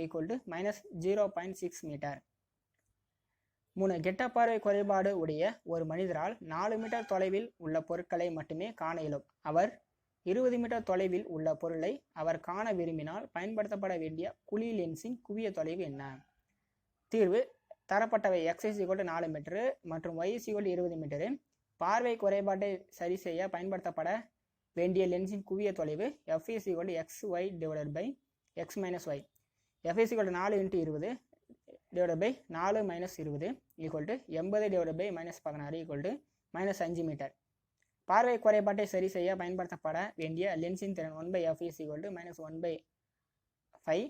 -0.6 மீட்டர். 3. கெட்ட பார்வை குறைபாடு உடைய ஒரு மனிதரால் 4 மீட்டர் தொலைவில் உள்ள பொருட்களை மட்டுமே காண இயலும். அவர் 20 மீட்டர் தொலைவில் உள்ள பொருளை அவர் காண விரும்பினால் பயன்படுத்தப்பட வேண்டிய குழி லென்ஸின் குவிய தொலைவு என்ன? தீர்வு. தரப்பட்டவை x = 4 மீட்டரு மற்றும் y = 20 மீட்டரு. பார்வை குறைபாட்டை சரி செய்ய பயன்படுத்தப்பட வேண்டிய லென்ஸின் குவிய தொலைவு f = xy / x - y. f = 4 × 20 divide by 4 - 20 equal to 80 divide by -16 equal to -5 metre. பார்வை குறைபாட்டை சரி செய்ய பயன்படுத்தப்பட வேண்டிய லென்ஸின் திறன் 1/f is equal to -1/5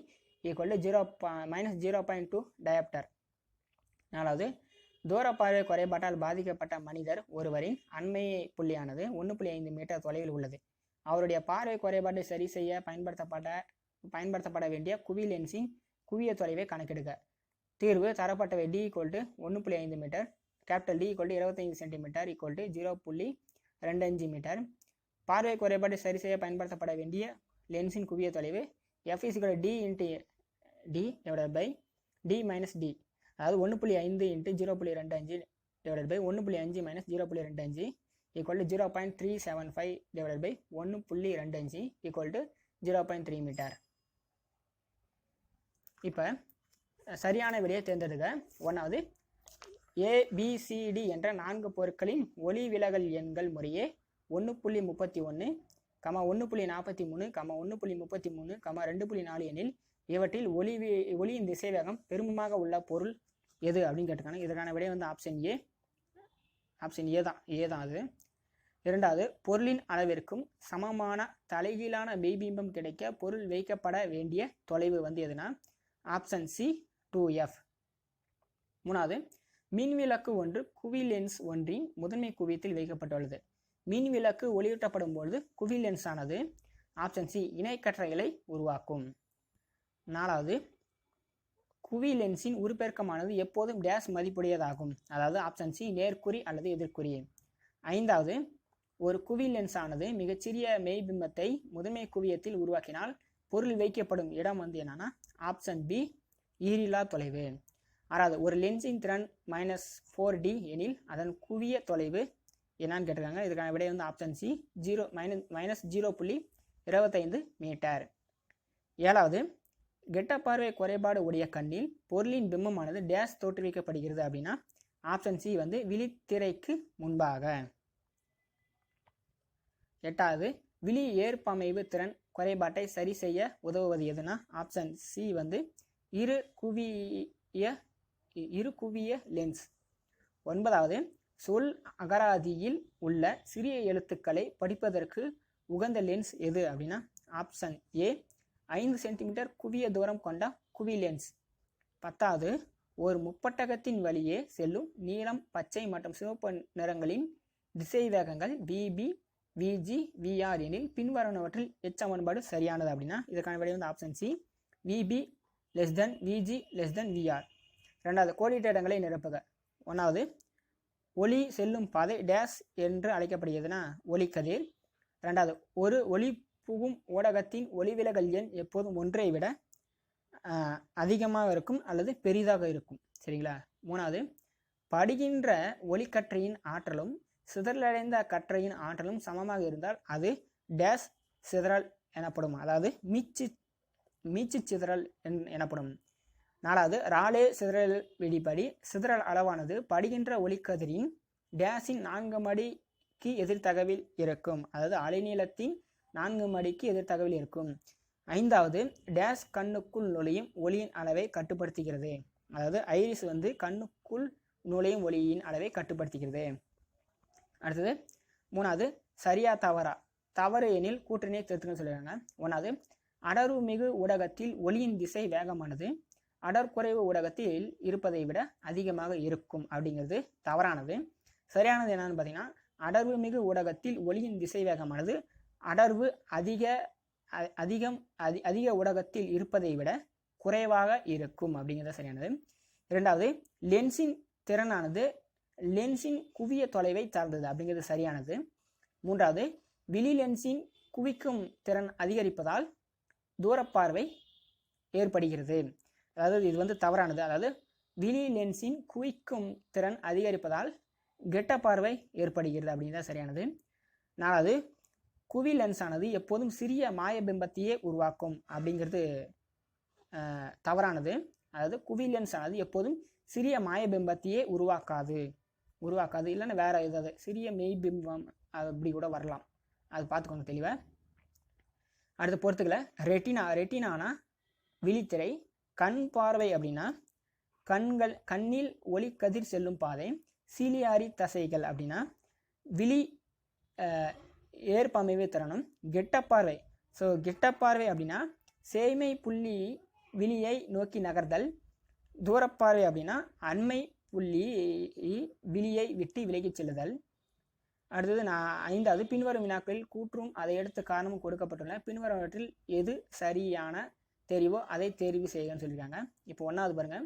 equal to 0.2 dioptre. 4வது, தூர பார்வை குறைபாட்டால் பாதிக்கப்பட்ட மனிதர் ஒருவரின் அண்மை புள்ளியானது 1.5 மீட்டர் தொலைவில் உள்ளது. அவருடைய பார்வை குறைபாட்டை சரி செய்ய பயன்படுத்தப்பட வேண்டிய குவி லென்ஸின் குவிய தொலைவை கணக்கெடுக்க. தீர்வு தரப்பட்டவை D equal to 1.5 metre, capital D equal to 25 centimetre equal to 0.25 metre. பார்வை குறைபாட்டை சரி செய்ய பயன்படுத்தப்பட வேண்டிய லென்ஸின் குவிய தொலைவு F is equal D into D divide by D minus D, அதாவது 1.5 into 0.25 divide by 1.5 minus 0.25 equal to 0.375 divide by 1.25 equal to 0.3 metre. இப்போ சரியான விடையை தேர்ந்தெடுக்க. 1வது, ABCD என்ற 4 பொருட்களின் ஒளி விலகல் எண்கள் முறையே 1.31, 1.43, 1.33, 2.4 எனில் இவற்றில் ஒளியின் திசைவேகம் பெருமமாக உள்ள பொருள் எது அப்படின்னு கேட்டிருக்காங்க. இதற்கான விடை வந்து ஆப்ஷன் ஏ தான் அது. 2வது, பொருளின் அளவிற்கும் சமமான தலைகீழான மெய்பிம்பம் கிடைக்க பொருள் வைக்கப்பட வேண்டிய தொலைவு வந்து எதுனா ஆப்ஷன் C 2F. 3வது, மின்விளக்கு ஒன்று குவி லென்ஸ் ஒன்றின் முதன்மை குவியத்தில் வைக்கப்பட்டுள்ளது. மின்விளக்கு ஒளியூட்டப்படும் பொழுது குவி லென்ஸ் ஆனது ஆப்ஷன் C இணைக்கற்றைகளை உருவாக்கும். 4வது, குவி லென்ஸின் உருப்பெருக்கமானது எப்போதும் டேஷ் மதிப்புடையதாகும், அதாவது ஆப்ஷன் C நேர்குறி அல்லது எதிர்குறி. 5வது, ஒரு குவி லென்ஸ் ஆனது மிகச்சிறிய மெய்பிம்பத்தை முதன்மை குவியத்தில் உருவாக்கினால் பொருள் வைக்கப்படும் இடம் வந்து என்னன்னா ஆப்ஷன் B ஈரிலா தொலைவு. 6வது, ஒரு லென்ஸின் திறன் -4D எனில் அதன் குவிய தொலைவு என்னன்னு கேட்டிருக்காங்க. இதுக்கான விடை வந்து ஆப்ஷன் C -0.25 மீட்டர். 7வது, கெட்ட பார்வை குறைபாடு உடைய கண்ணில் பொருளின் பிம்பமானது டேஷ் தோற்றுவிக்கப்படுகிறது அப்படின்னா ஆப்ஷன் C வந்து விழித்திரைக்கு முன்பாக. 8வது, விழி ஏற்பமைவு திறன் குறைபாட்டை சரி செய்ய உதவுவது எதுனா ஆப்ஷன் C வந்து இரு குவிய லென்ஸ். 9வது, சொல் அகராதியில் உள்ள சிறிய எழுத்துக்களை படிப்பதற்கு உகந்த லென்ஸ் எது அப்படின்னா ஆப்ஷன் A 5 சென்டிமீட்டர் குவிய தூரம் கொண்ட குவி லென்ஸ். 10வது, ஒரு முப்பட்டகத்தின் வழியே செல்லும் நீலம், பச்சை மற்றும் சிவப்பு நிறங்களின் திசை வேகங்கள் VB, VG, VR எனில் பின்வருவனவற்றில் சமன்பாடு சரியானது அப்படின்னா இதற்கான விடை வந்து option C VB < VG < VR. 2வது, கோடிட்ட இடங்களை நிரப்புக. 1வது, ஒளி செல்லும் பாதை டேஷ் என்று அழைக்கப்படுகிறதுனா ஒளிக்கதிர். 2வது, ஒரு ஒளி புகும் ஊடகத்தின் ஒளிவிலகல் எண் எப்போதும் 1ஐ விட அதிகமாக இருக்கும் அல்லது பெரிதாக இருக்கும். சரிங்களா. 3வது, படுகின்ற ஒளிக்கற்றையின் ஆற்றலும் சிதறலடைந்த கற்றையின் ஆற்றலும் சமமாக இருந்தால் அது டேஷ் சிதறல் எனப்படும், அதாவது மீச்சு சிதறல் எனப்படும். 4வது, ராலே சிதறல் விதிப்படி சிதறல் அளவானது படுகின்ற ஒளிக்கதிரின் டேஷின் 4 மடிக்கு எதிர்த்தகவில் இருக்கும், அதாவது அலைநீளத்தின் 4 மடிக்கு எதிர்த்தகவில் இருக்கும். 5வது, டேஷ் கண்ணுக்குள் நுழையும் ஒளியின் அளவை கட்டுப்படுத்துகிறது, அதாவது ஐரிஸ் வந்து கண்ணுக்குள் நுழையும் ஒளியின் அளவை கட்டுப்படுத்துகிறது. அடுத்தது 3வது, சரியா தவறா, தவறு எனில் கூற்றினை திருத்துன்னு சொல்லிடுறாங்க. 1வது, அடர்வு மிகு ஊடகத்தில் ஒளியின் திசை வேகமானது அடர்குறைவு ஊடகத்தில் இருப்பதை விட அதிகமாக இருக்கும் அப்படிங்கிறது தவறானது. சரியானது என்னன்னு பார்த்தீங்கன்னா அடர்வு மிகு ஊடகத்தில் ஒளியின் திசை வேகமானது அடர்வு அதிக ஊடகத்தில் இருப்பதை விட குறைவாக இருக்கும் அப்படிங்கிறது சரியானது. 2வது, லென்ஸின் திறனானது லென்ஸின் குவிய தொலைவை சார்ந்தது அப்படிங்கிறது சரியானது. 3வது, விழி லென்ஸின் குவிக்கும் திறன் அதிகரிப்பதால் தூரப்பார்வை ஏற்படுகிறது, அதாவது இது வந்து தவறானது. அதாவது விழி லென்ஸின் குவிக்கும் திறன் அதிகரிப்பதால் கெட்ட பார்வை ஏற்படுகிறது அப்படிங்கிறது சரியானது. 4வது, குவி லென்ஸ் ஆனது எப்போதும் சிறிய மாயபிம்பத்தையே உருவாக்கும் அப்படிங்கிறது தவறானது. அதாவது குவி லென்ஸ் ஆனது எப்போதும் சிறிய மாயபிம்பத்தையே உருவாக்காது இல்லைன்னா வேற ஏதாவது சிறிய மெய்பிம்பம் அப்படி கூட வரலாம், அது பார்த்துக்கோங்க தெளிவாக. அடுத்த பொறுத்துக்களை ரெட்டினானா விழித்திரை, கண் பார்வை அப்படின்னா கண்ணில் ஒளி கதிர் செல்லும் பாதை. சீலியாரி தசைகள் அப்படின்னா விழி ஏற்பமைவு திறனும். கெட்டப்பார்வை. ஸோ கெட்டப்பார்வை அப்படின்னா சேய்மை புள்ளி விழியை நோக்கி நகர்தல். தூரப்பார்வை அப்படின்னா அண்மை புள்ளி விழியை விட்டு விலகிச் செல்லுதல். அடுத்தது 5வது பின்வரும் வினாக்களில் கூற்றும் அதை எடுத்து காரணமும் கொடுக்கப்பட்டுள்ள பின்வருவற்றில் எது சரியான தெரிவோ அதை தேர்வு செய்யன்னு சொல்லியிருக்காங்க. இப்போ 1வது பாருங்க,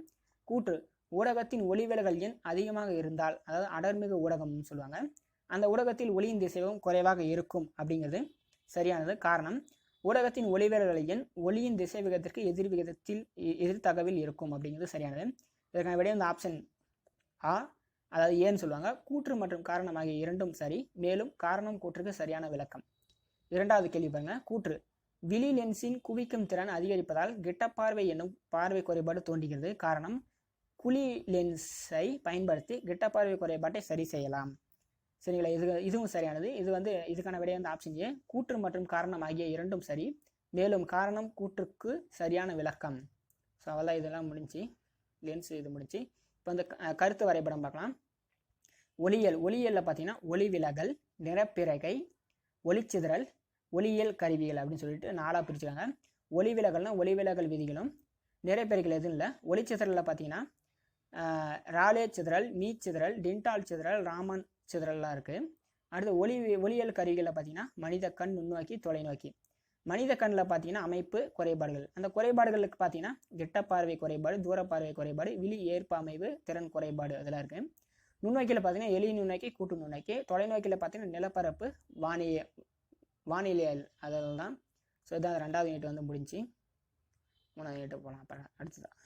கூற்று ஊடகத்தின் ஒளிவிலகல் எண் அதிகமாக இருந்தால், அதாவது அடர்மிகு ஊடகம்னு சொல்லுவாங்க, அந்த ஊடகத்தில் ஒளியின் திசைவேகம் குறைவாக இருக்கும் அப்படிங்கிறது சரியானது. காரணம் ஊடகத்தின் ஒளிவிலகல் எண் ஒளியின் திசைவேகத்திற்கு எதிர்த்தகவில் இருக்கும் அப்படிங்கிறது சரியானது. இதற்கான விடை வந்து ஆப்ஷன் ஆ, அதாவது ஏன்னு சொல்லுவாங்க. கூற்று மற்றும் காரணம் ஆகிய இரண்டும் சரி, மேலும் காரணம் கூற்றுக்கு சரியான விளக்கம். 2வது கேள்வி பாருங்க, கூற்று விழி லென்ஸின் குவிக்கும் திறன் அதிகரிப்பதால் கிட்டப்பார்வை என்னும் பார்வை குறைபாடு தோன்றுகிறது. காரணம் குழி லென்ஸை பயன்படுத்தி கிட்டப்பார்வை குறைபாட்டை சரி செய்யலாம். சரிங்களா, இதுவும் சரியானது. இது வந்து இதுக்கான விடை வந்து ஆப்ஷன் ஏ, கூற்று மற்றும் காரணம் ஆகிய இரண்டும் சரி, மேலும் காரணம் கூற்றுக்கு சரியான விளக்கம். ஸோ அவ்வளோ இதெல்லாம் முடிஞ்சு லென்ஸ் இது முடிஞ்சு. இப்போ இந்த கருத்து வரைபடம் பார்க்கலாம். ஒளியியலில் பார்த்தீங்கன்னா ஒளி விலகல், நிறப்பிறகை, ஒளிச்சிதறல், ஒளியியல் கருவிகள் அப்படின்னு சொல்லிட்டு 4ஆக பிரிச்சுக்காங்க. ஒளி விலகல்னா ஒளிவிலகல் விதிகளும், நிறப்பிறகைகள் எதுவும் இல்லை. ஒளிச்சிதறலில் பார்த்தீங்கன்னா ராலே சிதறல், மீ சிதறல், டின்டால் சிதறல், ராமன் சிதறல்லாம் இருக்குது. அடுத்து ஒளியியல் கருவிகளில் பார்த்தீங்கன்னா மனித கண், நுண்ணோக்கி, தொலைநோக்கி. மனித கண்ணில் பார்த்தீங்கன்னா அமைப்பு குறைபாடுகள். அந்த குறைபாடுகளுக்கு பார்த்தீங்கன்னா கிட்டப்பார்வை குறைபாடு, தூரப்பார்வை குறைபாடு, விழி ஏற்பமைவு திறன் குறைபாடு அதெல்லாம் இருக்குது. நுண்ணோக்கியில் பார்த்தீங்கன்னா எலி நுண்ணோக்கி, கூட்டு நுண்ணோக்கி. தொலைநோக்கியில் பார்த்தீங்கன்னா நிலப்பரப்பு, வானிலையல் அதெல்லாம் தான். ஸோ இதான் 2வது யூனிட் வந்து முடிஞ்சு. 3வது யூனிட் போகலாம். அப்புறம் அடுத்ததான்